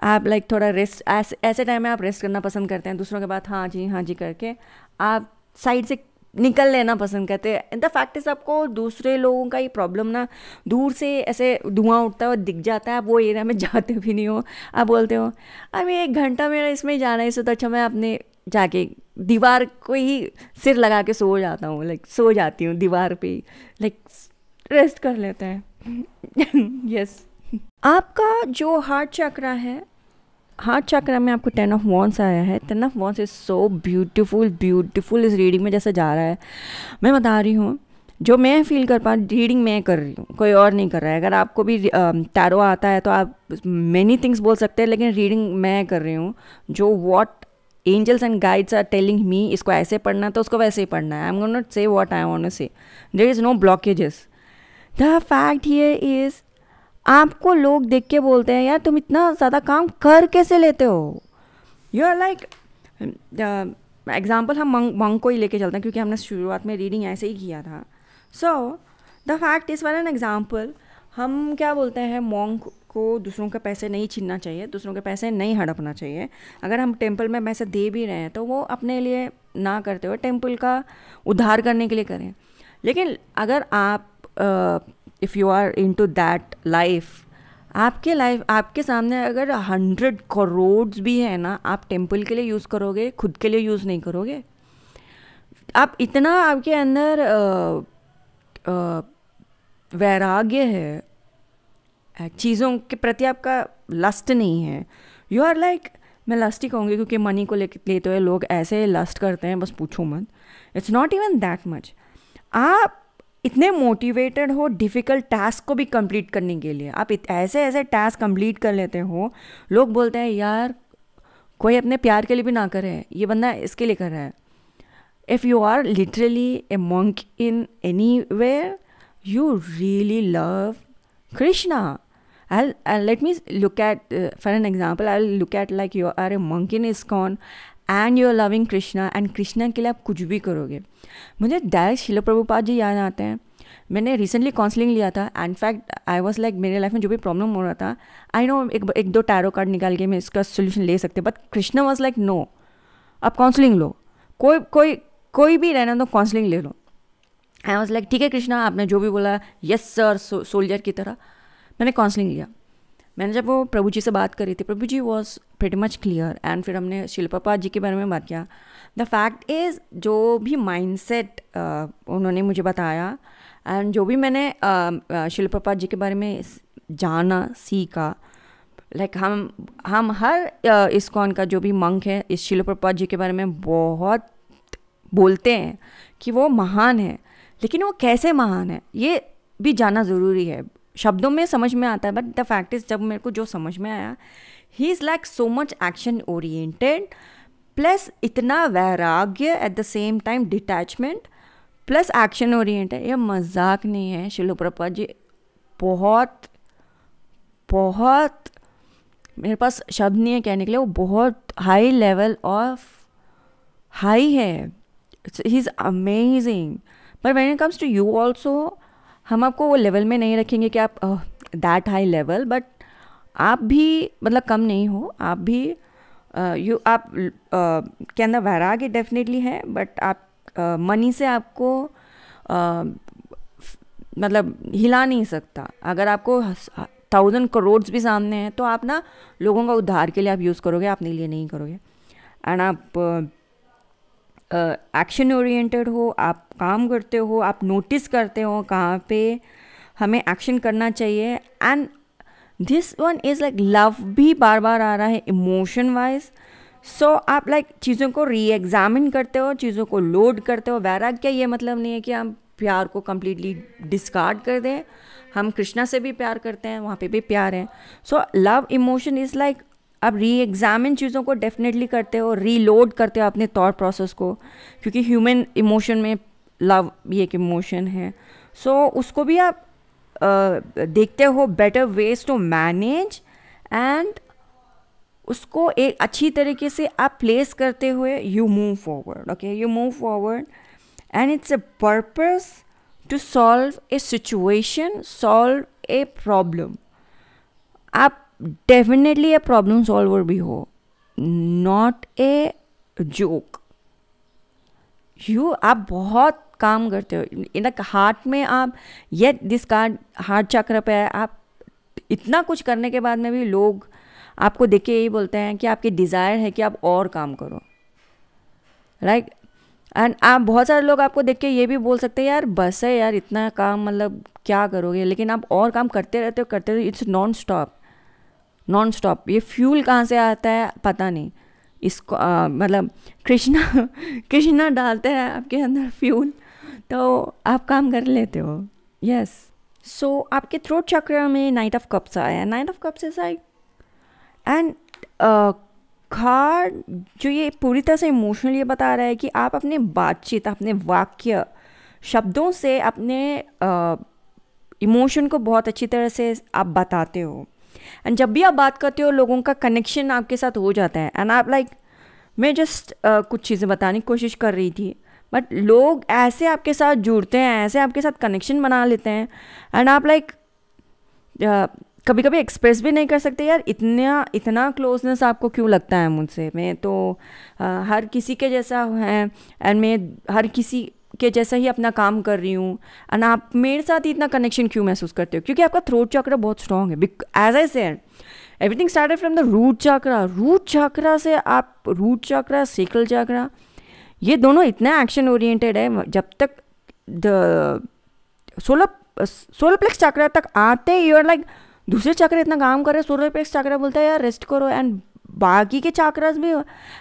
आप लाइक थोड़ा रेस्ट, ऐसे टाइम में आप रेस्ट करना पसंद करते हैं, दूसरों के बाद हाँ जी करके आप साइड से निकल लेना पसंद करते हैं। इन द फैक्ट इज आपको दूसरे लोगों का ये प्रॉब्लम ना दूर से ऐसे धुआं उठता है और दिख जाता है, आप वो एरिया में जाते भी नहीं हो, आप बोलते हो अभी 1 घंटा मेरा इसमें ही जाना है, इससे तो अच्छा मैं अपने जाके दीवार को ही सिर लगा के सो जाता हूँ, लाइक सो जाती हूँ दीवार पे, लाइक रेस्ट कर लेते हैं। यस आपका जो हार्ट चक्रा है, हार्ट चक्रा में आपको 10 ऑफ वॉन्ड्स आया है। 10 of wands is so beautiful इस रीडिंग में जैसे जा रहा है। मैं बता रही हूँ जो मैं फील कर पा, रीडिंग मैं कर रही हूँ, कोई और नहीं कर रहा है। अगर आपको भी टैरो आता है तो आप मैनी थिंग्स बोल सकते हैं, लेकिन रीडिंग मैं कर रही हूँ। जो what angels and guides are telling me, इसको ऐसे पढ़ना है तो उसको वैसे ही पढ़ना है। I am gonna not say what I want to say, there is no blockages. The fact here is आपको लोग देख के बोलते हैं यार तुम इतना ज़्यादा काम कर कैसे लेते हो। यू आर लाइक एग्जाम्पल हम मंक को ही लेके चलते हैं, क्योंकि हमने शुरुआत में रीडिंग ऐसे ही किया था। So the fact is for an example, हम क्या बोलते हैं, मॉन्क को दूसरों के पैसे नहीं छीनना चाहिए, दूसरों के पैसे नहीं हड़पना चाहिए। अगर हम टेम्पल में पैसे दे भी रहे हैं तो वो अपने लिए ना करते हुए टेम्पल का उद्धार करने के लिए करें। लेकिन अगर आप if you are into that life, आपके सामने अगर 100 करोड़ भी है ना, आप टेम्पल के लिए यूज़ करोगे, खुद के लिए यूज़ नहीं करोगे। आप इतना आपके अंदर वैराग्य है, चीज़ों के प्रति आपका लस्ट नहीं है। यू आर लाइक, मैं लस्ट ही कहूँगी क्योंकि मनी को लेते हुए लोग ऐसे लस्ट करते हैं, बस पूछो मत। It's not even that much. आप इतने मोटिवेटेड हो डिफ़िकल्ट टास्क को भी कंप्लीट करने के लिए, आप ऐसे टास्क कंप्लीट कर लेते हो। लोग बोलते हैं यार कोई अपने प्यार के लिए भी ना करे, ये बंदा इसके लिए कर रहा है। If you are literally a monk in anywhere, you really love Krishna. Let me look at, for an example, I'll look at like you are a monk in ISKCON and you're loving Krishna, and Krishna के लिए आप कुछ भी करोगे। मुझे direct शिला प्रभुपाद जी याद आते हैं। मैंने रिसेंटली काउंसलिंग लिया था, and fact I was like मेरे लाइफ में जो भी प्रॉब्लम हो रहा था, आई नो एक दो टैरो कार्ड निकाल के मैं इसका सोल्यूशन ले सकते, but Krishna was like no, आप काउंसलिंग लो, कोई भी रहना तो काउंसलिंग ले लो। आई वाज लाइक ठीक है कृष्णा, आपने जो भी बोला यस सर, सोल्जर की तरह मैंने काउंसलिंग लिया। मैंने जब वो प्रभु जी से बात करी थी, Prabhu ji was pretty much clear, and फिर हमने शिला प्रभुपाद जी के बारे में बात किया। द फैक्ट इज़ जो भी माइंडसेट उन्होंने मुझे बताया, एंड जो भी मैंने शिला प्रभुपाद जी के बारे में जाना सीखा, लाइक हम हर इस्कॉन का जो भी मंक है इस शिला प्रभुपाद जी के बारे में बहुत बोलते हैं कि वो महान है, लेकिन वो कैसे महान है ये भी जानना ज़रूरी है। शब्दों में समझ में आता है, बट द फैक्ट इज़ जब मेरे को जो समझ में आया, ही is like so much action oriented, plus इतना वैराग्य, eight the same time detachment, plus action oriented. ये मजाक नहीं है। शिला प्रभुपाद जी बहुत मेरे पास शब्द नहीं है कहने के लिए, वो बहुत हाई लेवल ऑफ हाई है। He is amazing. But when it comes to you also, हम आपको वो लेवल में नहीं रखेंगे कि आप दैट हाई लेवल, बट आप भी मतलब कम नहीं हो, आप भी आप के अंदर वैराग्य डेफिनेटली है, बट आप मनी से आपको मतलब हिला नहीं सकता। अगर आपको 1000 करोड़ भी सामने हैं तो आप ना लोगों का उद्धार के लिए आप यूज़ करोगे, अपने लिए नहीं करोगे। एंड आप एक्शन ओरिएंटेड हो, आप काम करते हो, आप नोटिस करते हो कहाँ पे हमें एक्शन करना चाहिए। And this one is like love भी बार बार आ रहा है इमोशन वाइज। सो आप लाइक चीज़ों को री एग्जामिन करते हो, चीज़ों को लोड करते हो। वैराग क्या ये मतलब नहीं है कि हम प्यार को कम्प्लीटली डिस्कार्ड कर दें। हम कृष्णा से भी प्यार करते हैं, वहाँ पे भी प्यार है। So love emotion is like आप री एग्जामिन चीज़ों को डेफिनेटली करते हो, रीलोड करते हो अपने थॉट प्रोसेस को, क्योंकि ह्यूमन इमोशन में लव भी एक इमोशन है। सो उसको भी आप देखते हो better ways to manage, and उसको एक अच्छी तरीके से आप प्लेस करते हुए you move forward. Okay, you move forward and it's a purpose to solve a situation, solve a problem. आप डेफिनेटली ए प्रॉब्लम सॉल्वर भी हो, नॉट ए जोक। आप बहुत काम करते हो इन हार्ट में। आप येट दिस कार्ड हार्ट चक्र पे है, आप इतना कुछ करने के बाद में भी लोग आपको देख के यही बोलते हैं कि आपकी डिज़ायर है कि आप और काम करो, राइट। एंड आप बहुत सारे लोग आपको देख के ये भी बोल सकते हैं यार बस है यार, इतना काम मतलब क्या करोगे, लेकिन आप और काम करते रहते हो। It's non stop. ये फ्यूल कहाँ से आता है पता नहीं। इसको मतलब कृष्णा डालते हैं आपके अंदर फ्यूल, तो आप काम कर लेते हो। यस। सो आपके थ्रोट चक्र में नाइट ऑफ कप्स आया। Night of cups is like and card जो ये पूरी तरह से इमोशनल ये बता रहा है कि आप अपने बातचीत, अपने वाक्य, शब्दों से अपने इमोशन को बहुत अच्छी तरह से आप बताते हो। एंड जब भी आप बात करते हो लोगों का कनेक्शन आपके साथ हो जाता है। एंड आप लाइक मैं जस्ट कुछ चीज़ें बताने की कोशिश कर रही थी, बट लोग ऐसे आपके साथ जुड़ते हैं, ऐसे आपके साथ कनेक्शन बना लेते हैं। एंड आप लाइक कभी कभी एक्सप्रेस भी नहीं कर सकते यार इतना क्लोजनेस आपको क्यों लगता है मुझसे। मैं तो हर किसी के जैसा है, एंड मैं हर किसी के जैसा ही अपना काम कर रही हूँ, एंड आप मेरे साथ ही इतना कनेक्शन क्यों महसूस करते हो? क्योंकि आपका थ्रोट चक्र बहुत स्ट्रॉन्ग है। As I said everything started from the root chakra. Root chakra से आप रूट चक्र, सेक्रल चक्र, ये दोनों इतना एक्शन ओरिएंटेड है। जब तक द सोलर प्लेक्स चक्र तक आते यू आर लाइक दूसरे चक्र इतना काम कर रहे, सोलर प्लेक्स चक्र बोलता है यार रेस्ट करो। एंड बाकी के चक्रास भी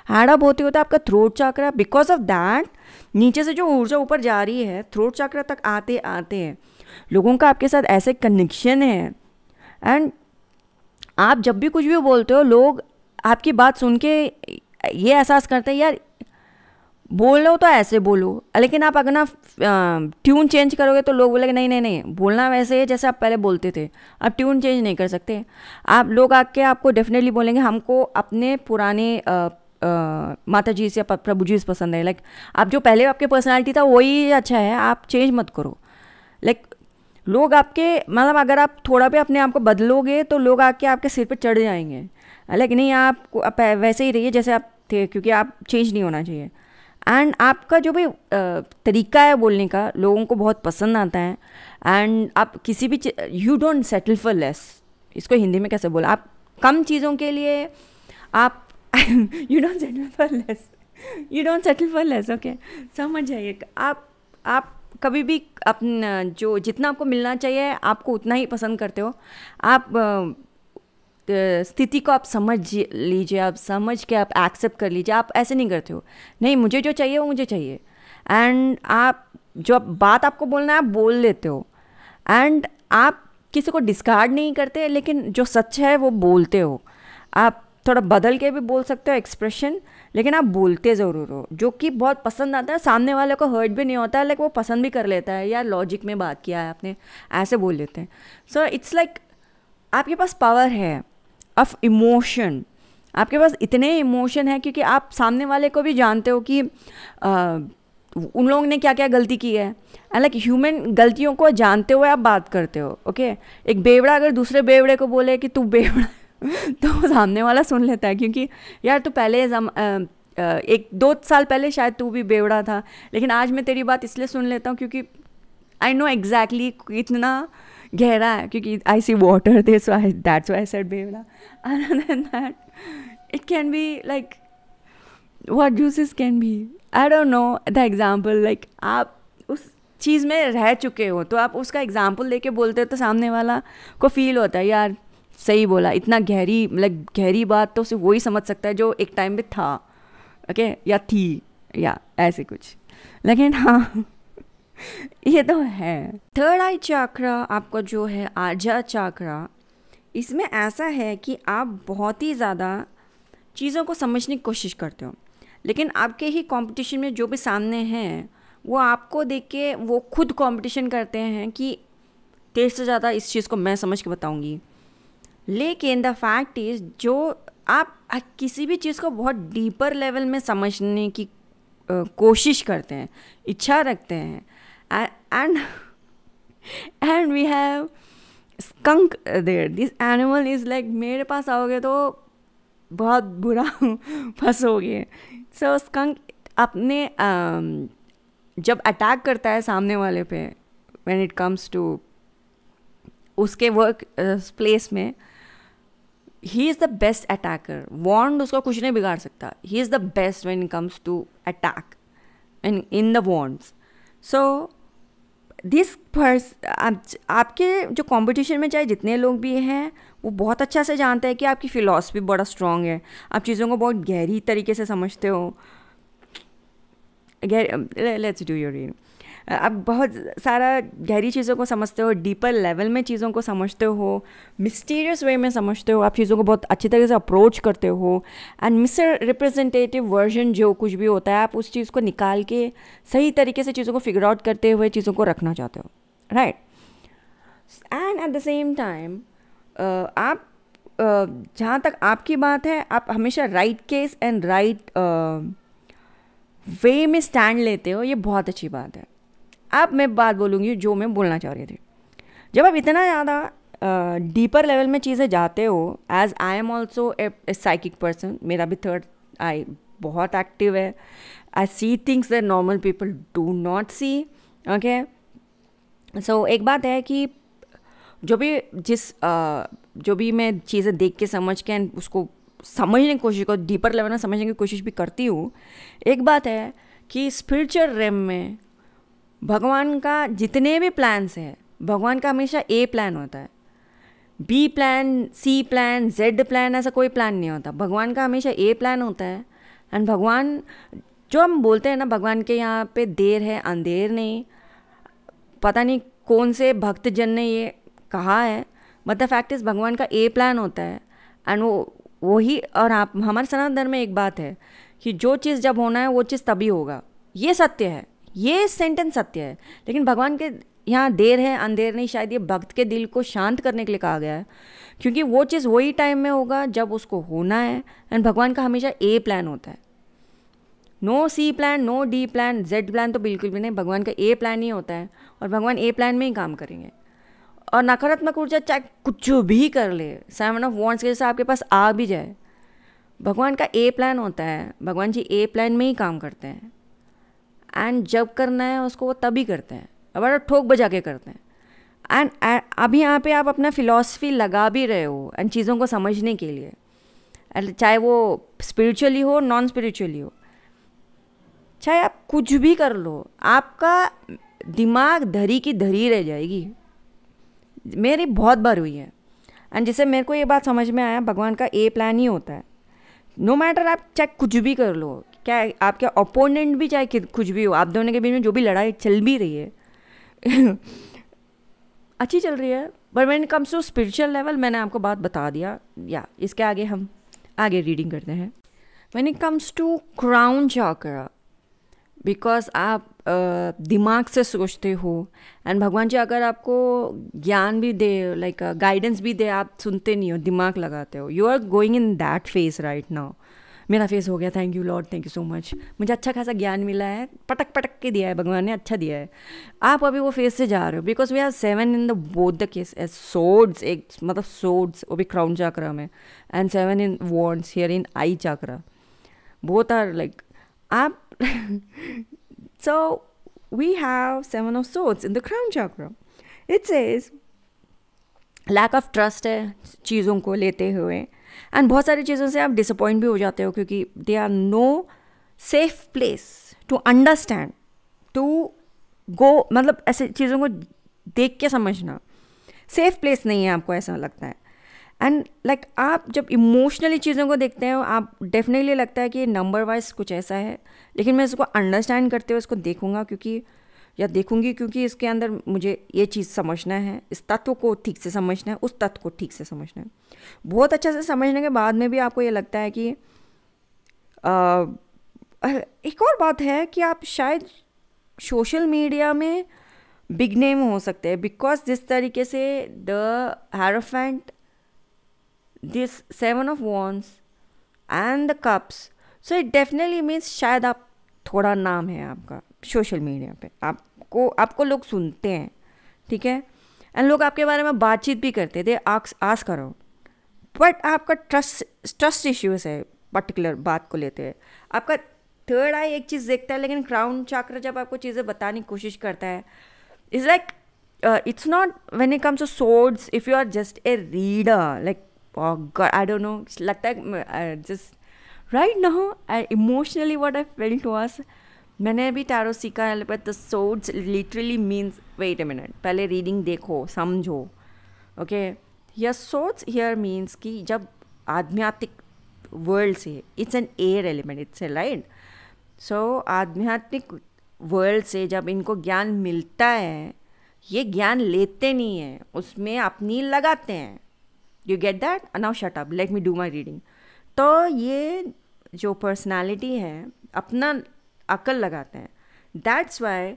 हैड अप होते होते आपका थ्रोट चक्र, बिकॉज ऑफ दैट नीचे से जो ऊर्जा ऊपर जा रही है थ्रोट चक्र तक आते आते हैं लोगों का आपके साथ ऐसे कनेक्शन है। एंड आप जब भी कुछ भी बोलते हो लोग आपकी बात सुन के ये एहसास करते हैं यार बोल लो तो ऐसे बोलो, लेकिन आप अगर ना ट्यून चेंज करोगे तो लोग बोलेंगे नहीं बोलना वैसे है जैसे आप पहले बोलते थे, आप ट्यून चेंज नहीं कर सकते। आप लोग आके आपको डेफिनेटली बोलेंगे हमको अपने पुराने माता जी से या प्रभु जी से पसंद है। लाइक आप जो पहले आपके पर्सनालिटी था वही अच्छा है, आप चेंज मत करो। लाइक लोग आपके मतलब अगर आप थोड़ा भी अपने आप को बदलोगे तो लोग आके आपके सिर पे चढ़ जाएंगे। लेकिन नहीं, आप वैसे ही रहिए जैसे आप थे, क्योंकि आप चेंज नहीं होना चाहिए। एंड आपका जो भी तरीका है बोलने का लोगों को बहुत पसंद आता है। एंड आप किसी भी you don't settle for less, इसको हिंदी में कैसे बोला, आप कम चीज़ों के लिए आप you don't settle for less. Okay, समझ जाइए। आप कभी भी अपना जो जितना आपको मिलना चाहिए आपको उतना ही पसंद करते हो। आप स्थिति को आप समझ लीजिए, आप समझ के आप एक्सेप्ट कर लीजिए। आप ऐसे नहीं करते हो, नहीं मुझे जो चाहिए वो मुझे चाहिए। एंड आप जो बात आपको बोलना है आप बोल लेते हो। एंड आप किसी को डिस्कार्ड नहीं करते, लेकिन जो सच है वो बोलते हो। आप थोड़ा बदल के भी बोल सकते हो एक्सप्रेशन, लेकिन आप बोलते ज़रूर हो, जो कि बहुत पसंद आता है। सामने वाले को हर्ट भी नहीं होता है, लेकिन वो पसंद भी कर लेता है, यार लॉजिक में बात किया है आपने, ऐसे बोल लेते हैं। सो इट्स लाइक आपके पास पावर है ऑफ इमोशन। आपके पास इतने इमोशन है क्योंकि आप सामने वाले को भी जानते हो कि उन लोगों ने क्या क्या गलती की है। लाइक ह्यूमन गलतियों को जानते हुए आप बात करते हो। ओके, एक बेवड़ा अगर दूसरे बेवड़े को बोले कि तू बेवड़ा तो सामने वाला सुन लेता है, क्योंकि यार तू पहले 1-2 साल पहले शायद तू भी बेवड़ा था, लेकिन आज मैं तेरी बात इसलिए सुन लेता हूँ क्योंकि आई नो एग्जैक्टली इतना गहरा है, क्योंकि I see water they, so that's why I said बेवड़ा। Other than that it can be like what juices can be, I don't know the example. Like आप उस चीज़ में रह चुके हो तो आप उसका एग्जाम्पल दे के बोलते हो तो सामने वाला को फील होता है यार सही बोला, इतना गहरी, मतलब गहरी बात तो सिर्फ वही समझ सकता है जो एक टाइम पे था, ओके, या थी, या ऐसे कुछ। लेकिन हाँ ये तो है। थर्ड आई चक्रा आपका जो है आजा चक्रा, इसमें ऐसा है कि आप बहुत ही ज़्यादा चीज़ों को समझने की कोशिश करते हो, लेकिन आपके ही कंपटीशन में जो भी सामने हैं वो आपको देख के वो खुद कंपटीशन करते हैं कि तेरे से ज़्यादा इस चीज़ को मैं समझ के बताऊंगी। लेकिन द फैक्ट इज़ जो आप किसी भी चीज़ को बहुत डीपर लेवल में समझने की कोशिश करते हैं, इच्छा रखते हैं, and we have skunk there, this animal is like मेरे पास आओगे तो बहुत बुरा फंसोगे। सो skunk अपने जब अटैक करता है सामने वाले पे, when it comes to उसके वर्क प्लेस में, he is the best attacker. Wand उसका कुछ नहीं बिगाड़ सकता। He is the best when it comes to attack in the wands. So this आपके जो कंपटीशन में चाहे जितने लोग भी हैं वो बहुत अच्छा से जानते हैं कि आपकी फ़िलॉसफी बड़ा स्ट्रॉन्ग है, आप चीज़ों को बहुत गहरी तरीके से समझते हो। Let's do your reading. आप बहुत सारा गहरी चीज़ों को समझते हो, डीपर लेवल में चीज़ों को समझते हो, मिस्टीरियस वे में समझते हो, आप चीज़ों को बहुत अच्छी तरीके से अप्रोच करते हो, एंड मिसर रिप्रेजेंटेटिव वर्जन जो कुछ भी होता है आप उस चीज़ को निकाल के सही तरीके से चीज़ों को फिगर आउट करते हुए चीज़ों को रखना चाहते हो, right. And eight the same time आप जहाँ तक आपकी बात है, आप हमेशा right case and right way में स्टैंड लेते हो, ये बहुत अच्छी बात है। अब मैं बात बोलूँगी जो मैं बोलना चाह रही थी। जब आप इतना ज़्यादा डीपर लेवल में चीज़ें जाते हो, as I am also a psychic person, मेरा भी थर्ड आई बहुत एक्टिव है। I see things that normal people do not see, okay. So एक बात है कि जो भी मैं चीज़ें देख के समझ के एंड उसको समझने की कोशिश को डीपर लेवल में समझने की कोशिश भी करती हूँ। एक बात है कि स्पिरिचुअल रेम में भगवान का जितने भी प्लान्स हैं, भगवान का हमेशा ए प्लान होता है, बी प्लान, सी प्लान, जेड प्लान, ऐसा कोई प्लान नहीं होता। भगवान का हमेशा ए प्लान होता है। एंड भगवान जो हम बोलते हैं ना, भगवान के यहाँ पे देर है अंधेर नहीं, पता नहीं कौन से भक्त जन ने ये कहा है, बट द फैक्ट इज़ भगवान का ए प्लान होता है। एंड वही और आप हमारे सनातन धर्म में एक बात है कि जो चीज़ जब होना है वो चीज़ तभी होगा, ये सत्य है, ये सेंटेंस सत्य है। लेकिन भगवान के यहाँ देर है अंधेर नहीं, शायद ये भक्त के दिल को शांत करने के लिए कहा गया है, क्योंकि वो चीज़ वही टाइम में होगा जब उसको होना है। एंड भगवान का हमेशा ए प्लान होता है, no C plan, no D plan, Z plan तो बिल्कुल भी नहीं। भगवान का ए प्लान ही होता है और भगवान ए प्लान में ही काम करेंगे। और नकारात्मक ऊर्जा चाहे कुछ भी कर ले, 7 ऑफ वॉन्ड्स के जैसे आपके पास आ भी जाए, भगवान का ए प्लान होता है। भगवान जी ए प्लान में ही काम करते हैं, एंड जब करना है उसको वो तभी करते हैं, बड़ा ठोक बजा के करते हैं। एंड अभी यहाँ पे आप अपना फ़िलॉसफी लगा भी रहे हो एंड चीज़ों को समझने के लिए, चाहे वो स्पिरिचुअली हो नॉन स्पिरिचुअली हो, चाहे आप कुछ भी कर लो, आपका दिमाग धरी की धरी रह जाएगी। मेरी बहुत बार हुई है। एंड जिससे मेरे को ये बात समझ में आया, भगवान का ए प्लान ही होता है। नो मैटर आप चाहे कुछ भी कर लो, क्या आपके ओपोनेंट भी चाहे कुछ भी हो, आप दोनों के बीच में जो भी लड़ाई चल भी रही है अच्छी चल रही है, but when it comes to spiritual level, मैंने आपको बात बता दिया। या इसके आगे हम आगे रीडिंग करते हैं। When it comes to crown chakra, because आप दिमाग से सोचते हो, एंड भगवान जी अगर आपको ज्ञान भी दे, लाइक गाइडेंस भी दे, आप सुनते नहीं हो, दिमाग लगाते हो। You are going in that phase right now. मेरा फेस हो गया, thank you lord, thank you so much, मुझे अच्छा खासा ज्ञान मिला है, पटक पटक के दिया है भगवान ने, अच्छा दिया है। आप अभी वो फेस से जा रहे हो, because we are 7 in the both the case as swords, एक मतलब सोर्ड्स वो भी क्राउन चक्रा में, and 7 in wands here in eye chakra, both are like आप so we have 7 of swords in the crown chakra. It says lack of trust है चीज़ों को लेते हुए, एंड बहुत सारी चीज़ों से आप डिसअपॉइंट भी हो जाते हो, क्योंकि they are no safe place to understand, to go, मतलब ऐसे चीज़ों को देख के समझना सेफ प्लेस नहीं है, आपको ऐसा लगता है। एंड लाइक आप जब इमोशनली चीज़ों को देखते हैं आप डेफिनेटली लगता है कि नंबर वाइज कुछ ऐसा है, लेकिन मैं इसको अंडरस्टैंड करते हुए इसको देखूंगा देखूंगी क्योंकि इसके अंदर मुझे ये चीज़ समझना है, इस तत्व को ठीक से समझना है, उस तत्व को ठीक से समझना है। बहुत अच्छे से समझने के बाद में भी आपको ये लगता है कि एक और बात है कि आप शायद सोशल मीडिया में बिग नेम हो सकते हैं, बिकॉज जिस तरीके से the hierophant, this 7 of Wands and the cups, so it definitely means शायद आप थोड़ा नाम है आपका सोशल मीडिया पे, आपको लोग सुनते हैं, ठीक है, एंड लोग आपके बारे में बातचीत भी करते थे, आस करो, बट आपका ट्रस्ट इश्यूज है पर्टिकुलर बात को लेते हुए। आपका थर्ड आई एक चीज़ देखता है, लेकिन क्राउन चक्र जब आपको चीज़ें बताने की कोशिश करता है, it's like it's not when it comes to swords, if you are just a reader, like oh god, I don't know, लगता है just right now emotionally what I felt was, मैंने अभी टैरो सीखा है, but the swords literally means wait a minute, पहले reading देखो समझो, okay. या swords here means कि जब आध्यात्मिक वर्ल्ड से, it's an air element, it's a right, so आध्यात्मिक वर्ल्ड से जब इनको ज्ञान मिलता है, ये ज्ञान लेते नहीं हैं, उसमें अपनी लगाते हैं। You get that? Now shut up, let me do my reading. तो ये जो पर्सनालिटी है अपना अकल लगाते हैं, दैट्स वाई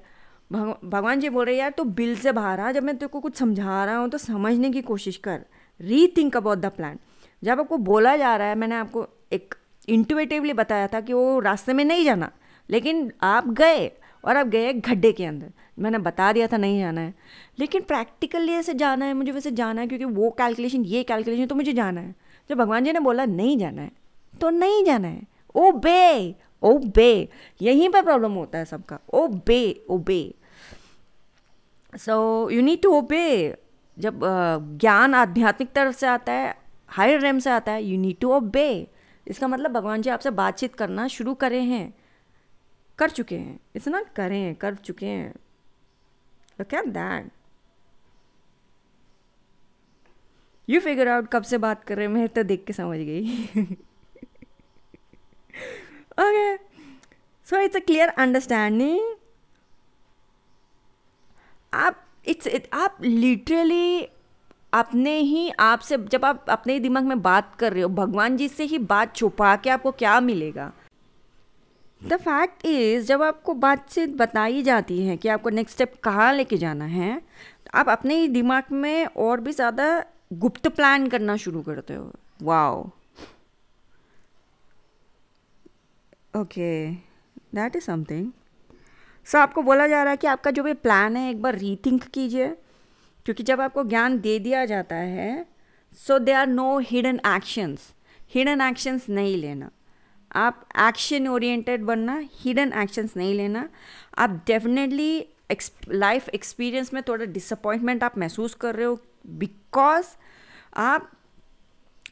भगवान जी बोल रहे यार तो बिल से बाहर आ, जब मैं तेरे को कुछ समझा रहा हूँ तो समझने की कोशिश कर, री थिंक अबाउट द प्लान। जब आपको बोला जा रहा है, मैंने आपको एक इंट्यूटिवली बताया था कि वो रास्ते में नहीं जाना, लेकिन आप गए और आप गए गड्ढे के अंदर, मैंने बता दिया था नहीं जाना है, लेकिन प्रैक्टिकली ऐसे जाना है, मुझे वैसे जाना है क्योंकि वो कैलकुलेशन ये कैलकुलेशन तो मुझे जाना है। जब भगवान जी ने बोला नहीं जाना है तो नहीं जाना है, ओबे ओबे, यहीं पर प्रॉब्लम होता है सबका, ओबे ओबे, so you need to obey. जब ज्ञान आध्यात्मिक तरफ से आता है, हायर रेम से आता है, यू नीड टू ओबे। इसका मतलब भगवान जी आपसे बातचीत करना शुरू करे हैं, कर चुके हैं, इट्स नॉट करें हैं, कर चुके हैं। Look at that. You figure out कब से बात कर रहे हैं, मैं तो देख के समझ गई। Okay, so it's a clear understanding. आप लिटरली अपने ही आप से, जब आप अपने ही दिमाग में बात कर रहे हो, भगवान जी से ही बात छुपा के आपको क्या मिलेगा? द फैक्ट इज़, जब आपको बातचीत बताई जाती है कि आपको नेक्स्ट स्टेप कहाँ लेके जाना है, तो आप अपने ही दिमाग में और भी ज़्यादा गुप्त प्लान करना शुरू करते हो। Wow, okay, that is something. So आपको बोला जा रहा है कि आपका जो भी प्लान है एक बार रीथिंक कीजिए, क्योंकि जब आपको ज्ञान दे दिया जाता है, so they are no hidden actions, hidden actions नहीं लेना, आप एक्शन ओरिएंटेड बनना, हिडन एक्शंस नहीं लेना। आप डेफिनेटली लाइफ एक्सपीरियंस में थोड़ा डिसअपॉइंटमेंट आप महसूस कर रहे हो, बिकॉज आप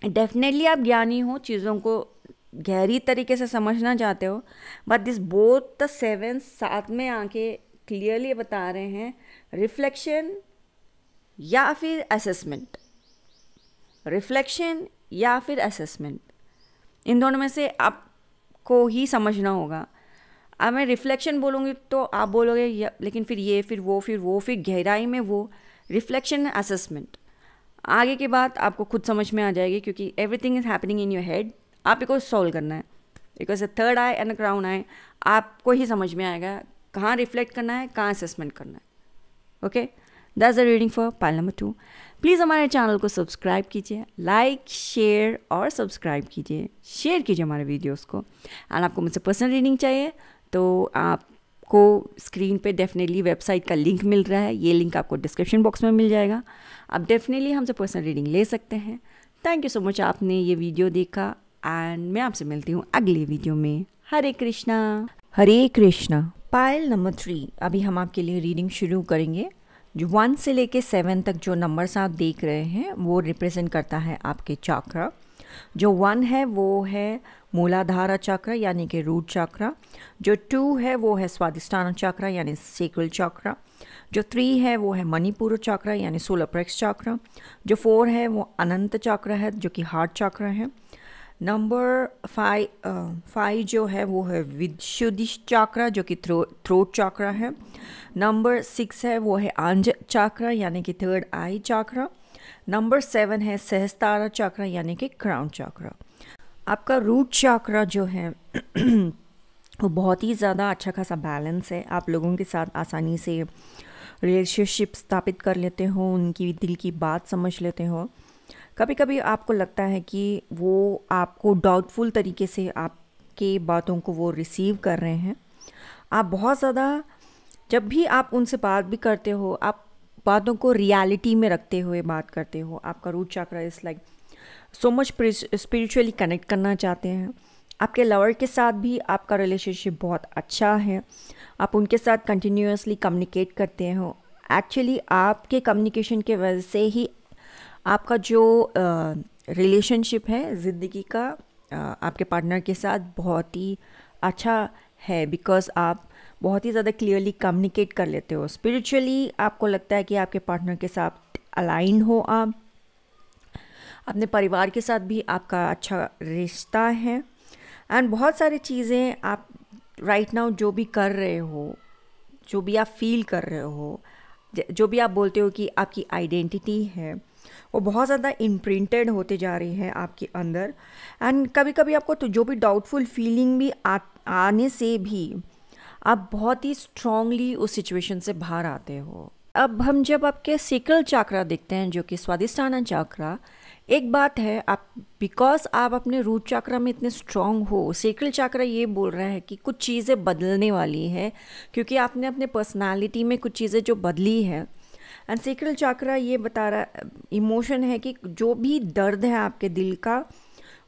डेफिनेटली आप ज्ञानी हो, चीज़ों को गहरी तरीके से समझना चाहते हो, बट दिस बोथ द 7 साथ में आके क्लियरली बता रहे हैं, रिफ्लेक्शन या फिर असेसमेंट, रिफ्लेक्शन या फिर असेसमेंट, इन दोनों में से आपको ही समझना होगा। अब मैं रिफ्लेक्शन बोलूँगी तो आप बोलोगे लेकिन फिर ये, फिर वो, फिर वो, फिर गहराई में वो, रिफ्लेक्शन असेसमेंट आगे की बात आपको खुद समझ में आ जाएगी, क्योंकि everything is happening in your head. आप इसको सॉल्व करना है, because third eye and crown eye आपको ही समझ में आएगा कहाँ रिफ्लेक्ट करना है, कहाँ असेसमेंट करना है। Okay, that's the reading for pile number 2। Please हमारे चैनल को सब्सक्राइब कीजिए, लाइक शेयर और सब्सक्राइब कीजिए, शेयर कीजिए हमारे वीडियोस को। एंड आपको मुझसे पर्सनल रीडिंग चाहिए तो आपको स्क्रीन पे डेफिनेटली वेबसाइट का लिंक मिल रहा है, ये लिंक आपको डिस्क्रिप्शन बॉक्स में मिल जाएगा, आप डेफिनेटली हमसे पर्सनल रीडिंग ले सकते हैं। थैंक यू सो मच आपने ये वीडियो देखा, एंड मैं आपसे मिलती हूँ अगले वीडियो में। हरे कृष्णा। हरे कृष्णा। पाइल नंबर 3, अभी हम आपके लिए रीडिंग शुरू करेंगे। जो 1 से लेके 7 तक जो नंबर्स आप देख रहे हैं वो रिप्रेजेंट करता है आपके चक्र। जो 1 है वो है मूलाधार चक्र यानी कि रूट चक्र। जो 2 है वो है स्वादिष्ठान चक्र यानी सेक्रल चक्र। जो 3 है वो है मणिपुर चक्र यानी सोलर प्लेक्स चक्र। जो 4 है वो अनंत चक्र है जो कि हार्ट चक्र है। नंबर 5 जो है वो है विशुद्धि चक्र जो कि थ्रोट चक्र है। नंबर 6 है वो है अंज चक्र यानी कि थर्ड आई चक्र। नंबर 7 है सहस्त्रार चक्र यानी कि क्राउन चक्र। आपका रूट चक्र जो है वो बहुत ही ज़्यादा अच्छा खासा बैलेंस है। आप लोगों के साथ आसानी से रिलेशनशिप स्थापित कर लेते हो, उनकी दिल की बात समझ लेते हो। कभी कभी आपको लगता है कि वो आपको डाउटफुल तरीके से आपके बातों को वो रिसीव कर रहे हैं। आप बहुत ज़्यादा जब भी आप उनसे बात भी करते हो, आप बातों को रियलिटी में रखते हुए बात करते हो। आपका रूट चक्र is like so much spiritually connect करना चाहते हैं। आपके लवर के साथ भी आपका रिलेशनशिप बहुत अच्छा है। आप उनके साथ कंटिन्यूसली कम्युनिकेट करते हो। एक्चुअली आपके कम्युनिकेशन के वजह से ही आपका जो रिलेशनशिप है ज़िंदगी का आपके पार्टनर के साथ बहुत ही अच्छा है, बिकॉज़ आप बहुत ही ज़्यादा क्लियरली कम्युनिकेट कर लेते हो। स्पिरिचुअली आपको लगता है कि आपके पार्टनर के साथ अलाइन हो। आप अपने परिवार के साथ भी आपका अच्छा रिश्ता है। एंड बहुत सारी चीज़ें आप राइट नाउ जो भी कर रहे हो, जो भी आप फील कर रहे हो, जो भी आप बोलते हो कि आपकी आइडेंटिटी है, वो बहुत ज़्यादा इम्प्रिंटेड होते जा रही है आपके अंदर। एंड कभी कभी आपको तो जो भी डाउटफुल फीलिंग भी आने से भी आप बहुत ही स्ट्रांगली उस सिचुएशन से बाहर आते हो। अब हम जब आपके सेक्रल चक्रा देखते हैं जो कि स्वादिष्ठाना चक्रा, एक बात है आप बिकॉज आप अपने रूट चक्रा में इतने स्ट्रांग हो, सेक्रल चक्रा ये बोल रहा है कि कुछ चीज़ें बदलने वाली है क्योंकि आपने अपने पर्सनालिटी में कुछ चीज़ें जो बदली है। एंड सेक्रल चक्रा ये बता रहा इमोशन है कि जो भी दर्द है आपके दिल का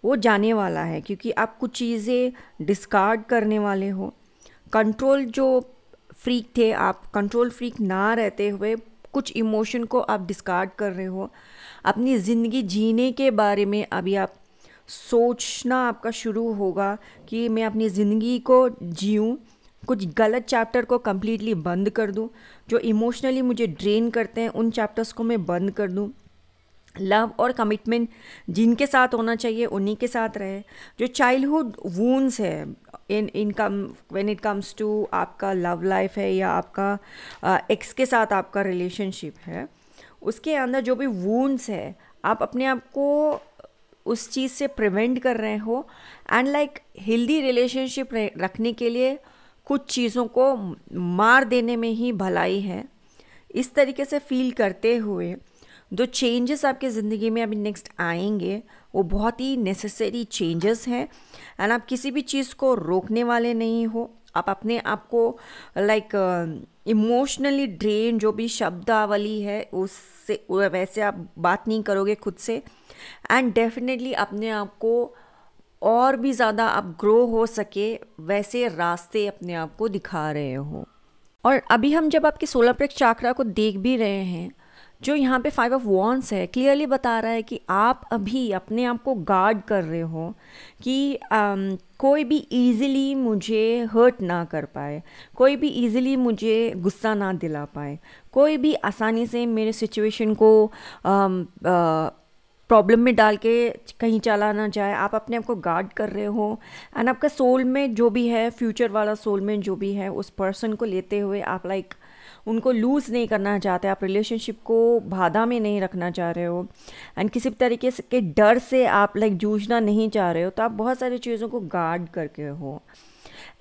वो जाने वाला है, क्योंकि आप कुछ चीज़ें डिस्कार्ड करने वाले हो। कंट्रोल जो फ्रीक थे, आप कंट्रोल फ्रीक ना रहते हुए कुछ इमोशन को आप डिस्कार्ड कर रहे हो। अपनी ज़िंदगी जीने के बारे में अभी आप सोचना आपका शुरू होगा कि मैं अपनी ज़िंदगी को जीऊँ, कुछ गलत चैप्टर को कम्प्लीटली बंद कर दूँ, जो इमोशनली मुझे ड्रेन करते हैं उन चैप्टर्स को मैं बंद कर दूँ। लव और कमिटमेंट जिनके साथ होना चाहिए उन्हीं के साथ रहे। जो चाइल्डहुड वूंड्स है व्हेन इट कम्स टू आपका लव लाइफ है या आपका एक्स के साथ आपका रिलेशनशिप है, उसके अंदर जो भी वूंड्स है आप अपने आप को उस चीज़ से प्रिवेंट कर रहे हो। एंड लाइक हेल्दी रिलेशनशिप रखने के लिए कुछ चीज़ों को मार देने में ही भलाई है। इस तरीके से फील करते हुए जो चेंजेस आपके ज़िंदगी में अभी नेक्स्ट आएंगे वो बहुत ही नेसेसरी चेंजेस हैं। एंड आप किसी भी चीज़ को रोकने वाले नहीं हो। आप अपने आप को लाइक इमोशनली ड्रेन जो भी शब्दावली है उससे वैसे आप बात नहीं करोगे खुद से। एंड डेफिनेटली अपने आप को और भी ज़्यादा आप ग्रो हो सके वैसे रास्ते अपने आप को दिखा रहे हो। और अभी हम जब आपके सोलर प्लेक्स चक्रा को देख भी रहे हैं, जो यहाँ पे 5 ऑफ वॉन्ड्स है क्लियरली बता रहा है कि आप अभी अपने आप को गार्ड कर रहे हो कि कोई भी इजीली मुझे हर्ट ना कर पाए, कोई भी इजीली मुझे गुस्सा ना दिला पाए, कोई भी आसानी से मेरे सिचुएशन को प्रॉब्लम में डाल के कहीं चला ना जाए। आप अपने आप को गार्ड कर रहे हो। एंड आपका सोल में जो भी है, फ्यूचर वाला सोल में जो भी है, उस पर्सन को लेते हुए आप लाइक उनको लूज़ नहीं करना चाहते। आप रिलेशनशिप को बाधा में नहीं रखना चाह रहे हो एंड किसी भी तरीके से के डर से आप लाइक जूझना नहीं चाह रहे हो। तो आप बहुत सारी चीज़ों को गार्ड करके हो।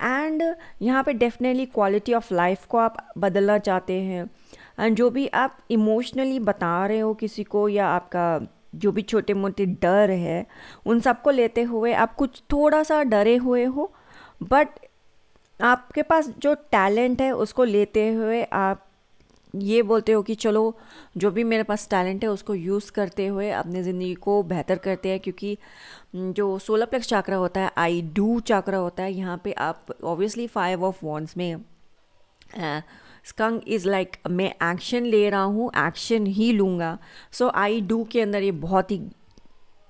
एंड यहाँ पे डेफिनेटली क्वालिटी ऑफ लाइफ को आप बदलना चाहते हैं। एंड जो भी आप इमोशनली बता रहे हो किसी को, या आपका जो भी छोटे मोटे डर है, उन सबको लेते हुए आप कुछ थोड़ा सा डरे हुए हो, बट आपके पास जो टैलेंट है उसको लेते हुए आप ये बोलते हो कि चलो जो भी मेरे पास टैलेंट है उसको यूज़ करते हुए अपनी ज़िंदगी को बेहतर करते हैं। क्योंकि जो सोलर प्लेक्स चक्रा होता है, आई डू चक्रा होता है, यहाँ पे आप ऑब्वियसली 5 ऑफ वॉन्ड्स में स्कंक इज़ लाइक मैं एक्शन ले रहा हूँ, एक्शन ही लूँगा। सो आई डू के अंदर ये बहुत ही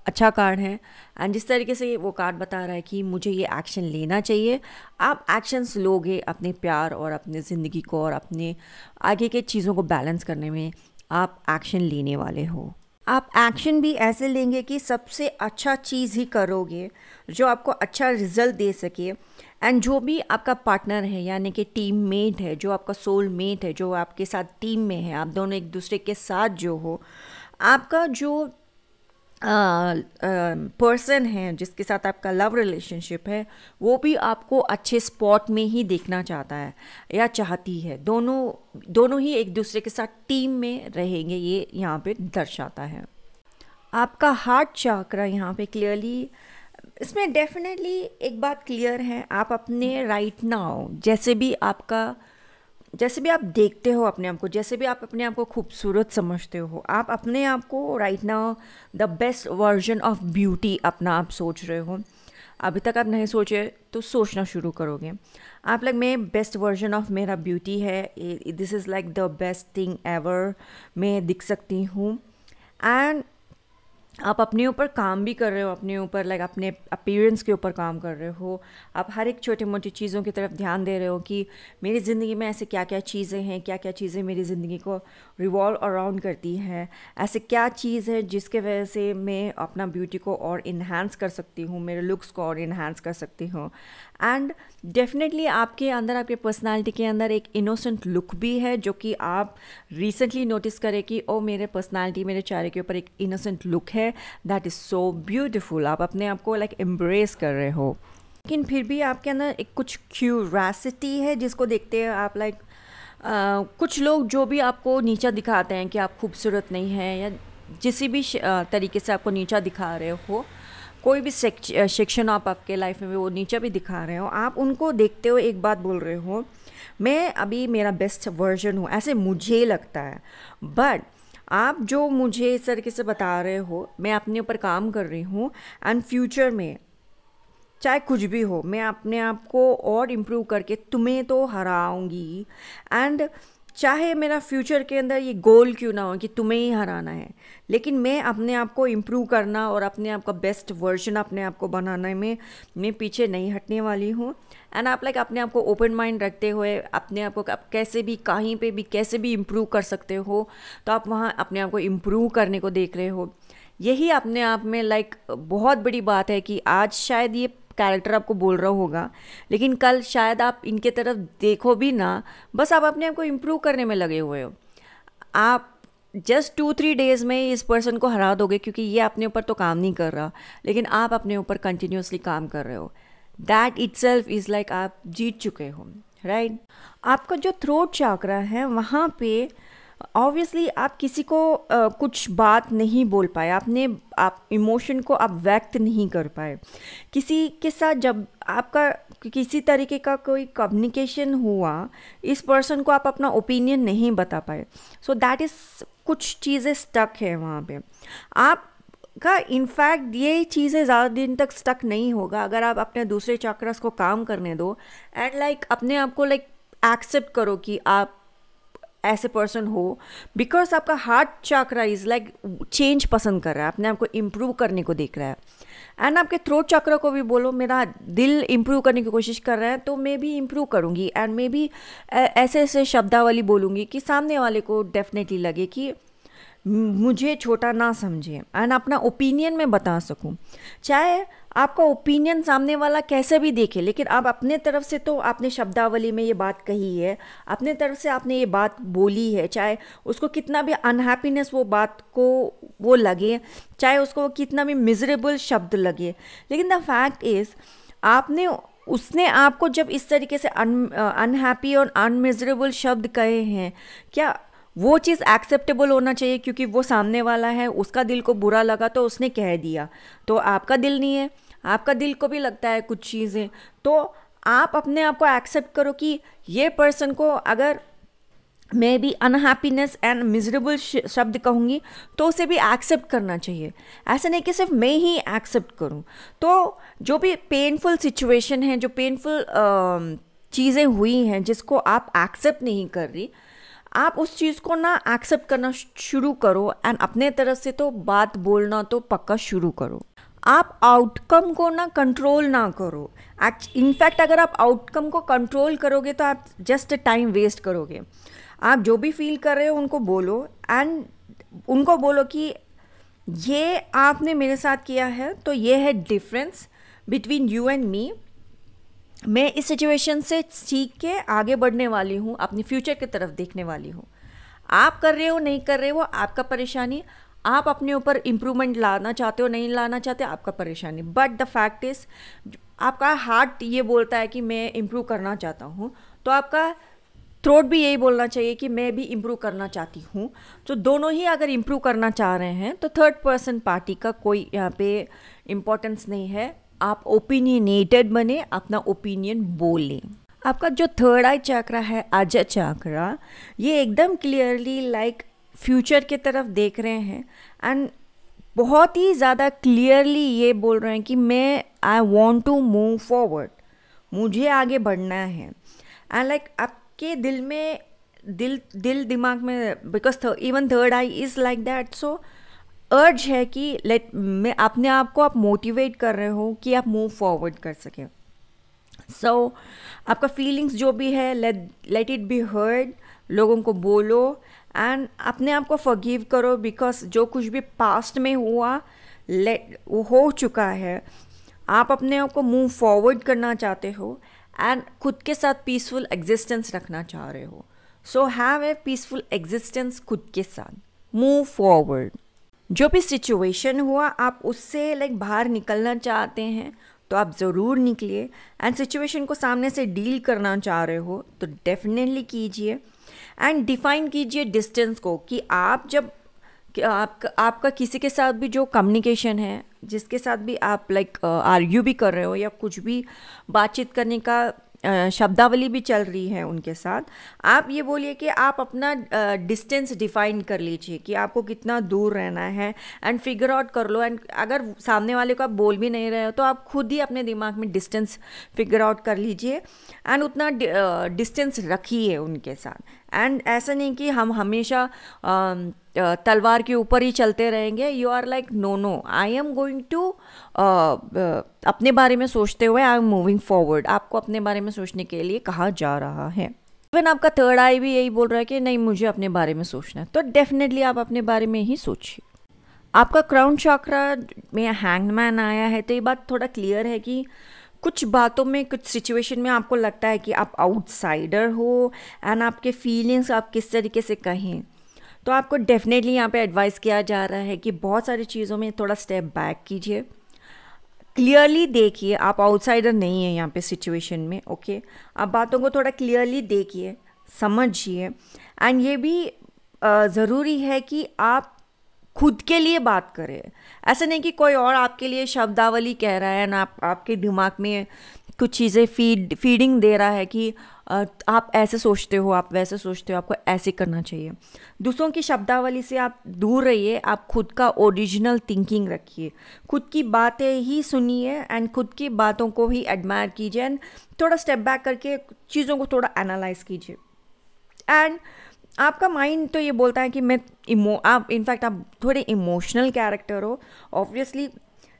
अच्छा कार्ड है। एंड जिस तरीके से वो कार्ड बता रहा है कि मुझे ये एक्शन लेना चाहिए, आप एक्शंस लोगे अपने प्यार और अपने ज़िंदगी को और अपने आगे के चीज़ों को बैलेंस करने में आप एक्शन लेने वाले हो। आप एक्शन भी ऐसे लेंगे कि सबसे अच्छा चीज़ ही करोगे जो आपको अच्छा रिजल्ट दे सके। एंड जो भी आपका पार्टनर है यानी कि टीम मेट है, जो आपका सोल मेट है, जो आपके साथ टीम में है, आप दोनों एक दूसरे के साथ जो हो, आपका जो पर्सन है जिसके साथ आपका लव रिलेशनशिप है, वो भी आपको अच्छे स्पॉट में ही देखना चाहता है या चाहती है। दोनों ही एक दूसरे के साथ टीम में रहेंगे, ये यहाँ पे दर्शाता है। आपका हार्ट चक्रा यहाँ पे क्लियरली, इसमें डेफिनेटली एक बात क्लियर है, आप अपने राइट नाउ जैसे भी आप देखते हो अपने आप को, जैसे भी आप अपने आप को खूबसूरत समझते हो, आप अपने आप को right now the best version of beauty अपना आप सोच रहे हो। अभी तक आप नहीं सोचे तो सोचना शुरू करोगे। आप लाइक मैं बेस्ट वर्जन ऑफ मेरा ब्यूटी है, this is like the best thing ever, मैं दिख सकती हूँ। एंड आप अपने ऊपर काम भी कर रहे हो, अपने ऊपर लाइक अपने अपीयरेंस के ऊपर काम कर रहे हो। आप हर एक छोटी मोटी चीज़ों की तरफ ध्यान दे रहे हो कि मेरी ज़िंदगी में ऐसे क्या क्या चीज़ें हैं, क्या क्या चीज़ें मेरी ज़िंदगी को रिवॉल्व अराउंड करती हैं, ऐसे क्या चीज़ है जिसके वजह से मैं अपना ब्यूटी को और इन्हांस कर सकती हूँ, मेरे लुक्स को और इन्हांस कर सकती हूँ। एंड डेफिनेटली आपके अंदर, आपके पर्सनालिटी के अंदर एक इनोसेंट लुक भी है जो कि आप रिसेंटली नोटिस करें कि ओ मेरे पर्सनालिटी, मेरे चेहरे के ऊपर एक इनोसेंट लुक है, दैट इज़ सो ब्यूटिफुल। आप अपने आप को लाइक एम्ब्रेस कर रहे हो, लेकिन फिर भी आपके अंदर एक कुछ क्यूरियोसिटी है जिसको देखते हैं आप लाइक कुछ लोग जो भी आपको नीचा दिखाते हैं कि आप खूबसूरत नहीं हैं या किसी भी तरीके से आपको नीचा दिखा रहे हो, कोई भी सेक्शन आप आपके लाइफ में वो नीचा भी दिखा रहे हो, आप उनको देखते हो एक बात बोल रहे हो, मैं अभी मेरा बेस्ट वर्जन हूँ, ऐसे मुझे लगता है। बट आप जो मुझे इस तरीके से बता रहे हो, मैं अपने ऊपर काम कर रही हूँ एंड फ्यूचर में चाहे कुछ भी हो, मैं अपने आप को और इम्प्रूव करके तुम्हें तो हराऊंगी। एंड चाहे मेरा फ्यूचर के अंदर ये गोल क्यों ना हो कि तुम्हें ही हराना है, लेकिन मैं अपने आप को इम्प्रूव करना और अपने आप का बेस्ट वर्जन अपने आप को बनाने में मैं पीछे नहीं हटने वाली हूँ। एंड आप लाइक अपने आप को ओपन माइंड रखते हुए अपने आप को आप कैसे भी कहीं पे भी कैसे भी इम्प्रूव कर सकते हो, तो आप वहाँ अपने आप को इम्प्रूव करने को देख रहे हो। यही अपने आप में लाइक बहुत बड़ी बात है कि आज शायद ये कैरेक्टर आपको बोल रहा होगा, लेकिन कल शायद आप इनके तरफ देखो भी ना, बस आप अपने आप को इम्प्रूव करने में लगे हुए हो। आप जस्ट 2-3 डेज़ में इस पर्सन को हरा दोगे क्योंकि ये अपने ऊपर तो काम नहीं कर रहा, लेकिन आप अपने ऊपर कंटिन्यूसली काम कर रहे हो। दैट इटसेल्फ इज़ लाइक आप जीत चुके हो, राइट। आपका जो थ्रोट चक्रा है वहाँ पे ऑब्वियसली आप किसी को कुछ बात नहीं बोल पाए, आप इमोशन को आप व्यक्त नहीं कर पाए किसी के साथ। जब आपका किसी तरीके का कोई कम्युनिकेशन हुआ, इस पर्सन को आप अपना ओपिनियन नहीं बता पाए, सो दैट इज़ कुछ चीज़ें स्टक है वहाँ पे आपका। इनफैक्ट ये चीज़ें ज़्यादा दिन तक स्टक नहीं होगा अगर आप अपने दूसरे चक्रास को काम करने दो एंड लाइक अपने आप को लाइक एक्सेप्ट करो कि आप ऐसे पर्सन हो। बिकॉज आपका heart chakra is like change पसंद कर रहा है, अपने आप को इम्प्रूव करने को देख रहा है। एंड आपके थ्रोट चक्र को भी बोलो मेरा दिल इम्प्रूव करने की कोशिश कर रहा है, तो मैं भी इम्प्रूव करूँगी एंड मैं भी ऐसे ऐसे शब्दावली बोलूँगी कि सामने वाले को डेफिनेटली लगे कि मुझे छोटा ना समझे एंड अपना ओपिनियन मैं बता सकूं। चाहे आपका ओपिनियन सामने वाला कैसे भी देखे, लेकिन आप अपने तरफ से तो आपने शब्दावली में ये बात कही है, अपने तरफ से आपने ये बात बोली है, चाहे उसको कितना भी अनहैप्पीनेस वो बात को वो लगे, चाहे उसको कितना भी मिजरेबल शब्द लगे, लेकिन द फैक्ट इज़ उसने आपको जब इस तरीके से अनहैप्पी और अनमिजरेबल शब्द कहे हैं, क्या वो चीज़ एक्सेप्टेबल होना चाहिए क्योंकि वो सामने वाला है, उसका दिल को बुरा लगा तो उसने कह दिया, तो आपका दिल नहीं है, आपका दिल को भी लगता है कुछ चीज़ें, तो आप अपने आप को एक्सेप्ट करो कि ये पर्सन को अगर मैं भी अनहैप्पीनेस एंड मिजरेबल शब्द कहूँगी तो उसे भी एक्सेप्ट करना चाहिए। ऐसा नहीं कि सिर्फ मैं ही एक्सेप्ट करूँ। तो जो भी पेनफुल सिचुएशन है, जो पेनफुल चीज़ें हुई हैं जिसको आप एक्सेप्ट नहीं कर रही, आप उस चीज़ को ना एक्सेप्ट करना शुरू करो एंड अपने तरफ से तो बात बोलना तो पक्का शुरू करो। आप आउटकम को ना कंट्रोल ना करो। इनफैक्ट अगर आप आउटकम को कंट्रोल करोगे तो आप जस्ट टाइम वेस्ट करोगे। आप जो भी फील कर रहे हो उनको बोलो एंड उनको बोलो कि ये आपने मेरे साथ किया है तो ये है difference between you and me. मैं इस सिचुएशन से सीख के आगे बढ़ने वाली हूँ, अपने फ्यूचर की तरफ देखने वाली हूँ। आप कर रहे हो नहीं कर रहे हो आपका परेशानी, आप अपने ऊपर इम्प्रूवमेंट लाना चाहते हो नहीं लाना चाहते आपका परेशानी, बट द फैक्ट इज़ आपका हार्ट ये बोलता है कि मैं इम्प्रूव करना चाहता हूँ, तो आपका थ्रोट भी यही बोलना चाहिए कि मैं भी इम्प्रूव करना चाहती हूँ। तो दोनों ही अगर इम्प्रूव करना चाह रहे हैं तो थर्ड पर्सन पार्टी का कोई यहाँ पे इम्पोर्टेंस नहीं है। आप ओपिनियनेटेड बने, अपना ओपिनियन बोलें। आपका जो थर्ड आई चक्रा है आजा चक्रा, ये एकदम क्लियरली लाइक फ्यूचर की तरफ देख रहे हैं एंड बहुत ही ज़्यादा क्लियरली ये बोल रहे हैं कि मैं I want to move forward, मुझे आगे बढ़ना है। एंड लाइक आपके दिल में दिल दिमाग में because even third eye is like that, so अर्ज है कि मैं अपने आप को आप मोटिवेट कर रहे हो कि आप मूव फॉरवर्ड कर सकें। सो आपका फीलिंग्स जो भी है लेट इट बी हर्ड, लोगों को बोलो एंड अपने आप को फॉरगिव करो बिकॉज जो कुछ भी पास्ट में हुआ वो हो चुका है। आप अपने आप को मूव फॉरवर्ड करना चाहते हो एंड खुद के साथ पीसफुल एग्जिस्टेंस रखना चाह रहे हो। So have a peaceful existence खुद के साथ, मूव फॉरवर्ड। जो भी सिचुएशन हुआ आप उससे लाइक बाहर निकलना चाहते हैं तो आप ज़रूर निकलिए एंड सिचुएशन को सामने से डील करना चाह रहे हो तो डेफिनेटली कीजिए एंड डिफाइन कीजिए डिस्टेंस को कि आप जब आपका किसी के साथ भी जो कम्युनिकेशन है, जिसके साथ भी आप लाइक आर्ग्यू भी कर रहे हो या कुछ भी बातचीत करने का शब्दावली भी चल रही है उनके साथ, आप ये बोलिए कि आप अपना डिस्टेंस डिफाइन कर लीजिए कि आपको कितना दूर रहना है एंड फिगर आउट कर लो। एंड अगर सामने वाले को आप बोल भी नहीं रहे हो तो आप खुद ही अपने दिमाग में डिस्टेंस फिगर आउट कर लीजिए एंड उतना डिस्टेंस रखिए उनके साथ। एंड ऐसा नहीं कि हम हमेशा तलवार के ऊपर ही चलते रहेंगे। You are like no I am going to अपने बारे में सोचते हुए आई एम मूविंग फॉरवर्ड। आपको अपने बारे में सोचने के लिए कहा जा रहा है। इवन आपका थर्ड आई भी यही बोल रहा है कि नहीं मुझे अपने बारे में सोचना है, तो डेफिनेटली आप अपने बारे में ही सोचिए। आपका क्राउन चक्रा में हैंगमैन आया है तो ये बात थोड़ा क्लियर है कि कुछ बातों में कुछ सिचुएशन में आपको लगता है कि आप आउटसाइडर हो एंड आपके फीलिंग्स आप किस तरीके से कहें, तो आपको डेफिनेटली यहाँ पे एडवाइस किया जा रहा है कि बहुत सारी चीज़ों में थोड़ा स्टेप बैक कीजिए, क्लियरली देखिए। आप आउटसाइडर नहीं है यहाँ पे सिचुएशन में, ओके। आप बातों को थोड़ा क्लियरली देखिए, समझिए एंड ये भी ज़रूरी है कि आप खुद के लिए बात करें। ऐसा नहीं कि कोई और आपके लिए शब्दावली कह रहा है ना, आपके दिमाग में कुछ चीज़ें फीडिंग दे रहा है कि आप ऐसे सोचते हो, आप वैसे सोचते हो, आपको ऐसे करना चाहिए। दूसरों की शब्दावली से आप दूर रहिए, आप खुद का ओरिजिनल थिंकिंग रखिए, खुद की बातें ही सुनिए एंड खुद की बातों को ही एडमायर कीजिए एंड थोड़ा स्टेप बैक करके चीज़ों को थोड़ा एनालाइज कीजिए। एंड आपका माइंड तो ये बोलता है कि मैं आप इनफैक्ट आप थोड़े इमोशनल कैरेक्टर हो, ऑब्वियसली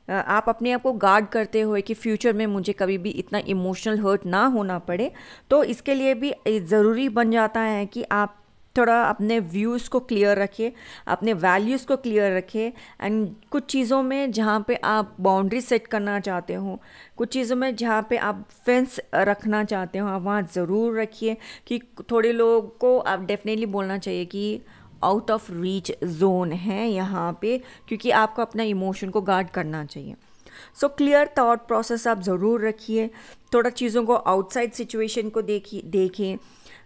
आप अपने आप को गार्ड करते हुए कि फ्यूचर में मुझे कभी भी इतना इमोशनल हर्ट ना होना पड़े, तो इसके लिए भी ज़रूरी बन जाता है कि आप थोड़ा अपने व्यूज़ को क्लियर रखिए, अपने वैल्यूज़ को क्लियर रखिए एंड कुछ चीज़ों में जहाँ पे आप बाउंड्री सेट करना चाहते हो, कुछ चीज़ों में जहाँ पे आप फेंस रखना चाहते हो, आप वहाँ ज़रूर रखिए। कि थोड़े लोगों को आप डेफिनेटली बोलना चाहिए कि आउट ऑफ रीच जोन है यहाँ पे, क्योंकि आपको अपना इमोशन को गार्ड करना चाहिए। सो क्लियर थॉट प्रोसेस आप ज़रूर रखिए, थोड़ा चीज़ों को आउटसाइड सिचुएशन को देखें,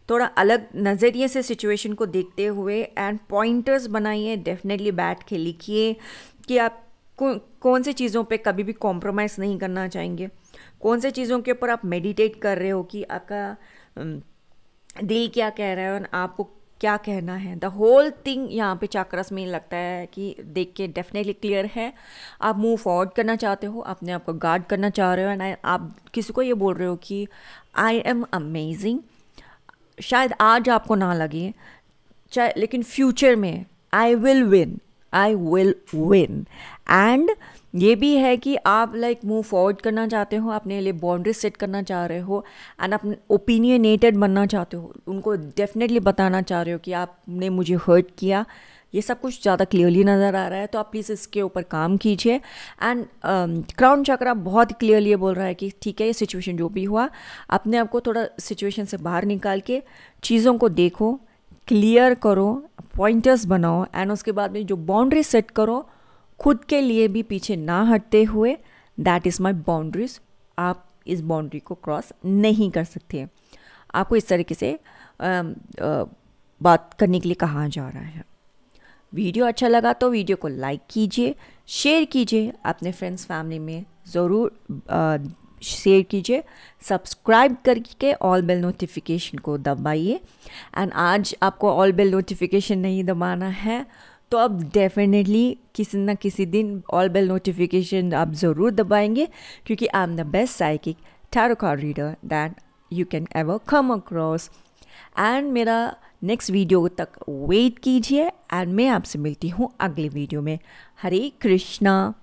थोड़ा अलग नज़रिए से सिचुएशन को देखते हुए एंड पॉइंटर्स बनाइए, डेफिनेटली बैठ के लिखिए कि आप कौन सी चीज़ों पे कभी भी कॉम्प्रोमाइज़ नहीं करना चाहेंगे, कौन से चीज़ों के ऊपर आप मेडिटेट कर रहे हो कि आपका दिल क्या कह रहा है और आपको क्या कहना है। द होल थिंग यहाँ पे चक्रस में लगता है कि देख के डेफिनेटली क्लियर है। आप मूव फॉरवर्ड करना चाहते हो, अपने आप को गार्ड करना चाह रहे हो एंड आप किसी को ये बोल रहे हो कि आई एम अमेजिंग। शायद आज आपको ना लगे चाहे, लेकिन फ्यूचर में आई विल विन। एंड ये भी है कि आप लाइक मूव फॉरवर्ड करना चाहते हो, अपने लिए बाउंड्री सेट करना चाह रहे हो, एंड अपने ओपिनियनेटेड बनना चाहते हो, उनको डेफिनेटली बताना चाह रहे हो कि आपने मुझे हर्ट किया। ये सब कुछ ज़्यादा क्लियरली नज़र आ रहा है, तो आप प्लीज़ इसके ऊपर काम कीजिए। एंड क्राउन चक्रा बहुत क्लियरली बोल रहा है कि ठीक है, ये सिचुएशन जो भी हुआ, अपने आप को थोड़ा सिचुएशन से बाहर निकाल के चीज़ों को देखो, क्लियर करो, पॉइंटर्स बनाओ, एंड उसके बाद में जो बाउंड्री सेट करो, खुद के लिए भी पीछे ना हटते हुए, दैट इज़ माई बाउंड्रीज। आप इस बाउंड्री को क्रॉस नहीं कर सकते। आपको इस तरीके से बात करने के लिए कहा जा रहा है। वीडियो अच्छा लगा तो वीडियो को लाइक कीजिए, शेयर कीजिए, अपने फ्रेंड्स फैमिली में ज़रूर शेयर कीजिए, सब्सक्राइब करके ऑल बेल नोटिफिकेशन को दबाइए। एंड आज आपको ऑल बेल नोटिफिकेशन नहीं दबाना है तो अब डेफिनेटली किसी न किसी दिन ऑल बेल नोटिफिकेशन आप ज़रूर दबाएंगे, क्योंकि I am the best psychic tarot card reader that you can ever come across. And मेरा नेक्स्ट वीडियो तक वेट कीजिए, एंड मैं आपसे मिलती हूँ अगले वीडियो में। हरे कृष्णा।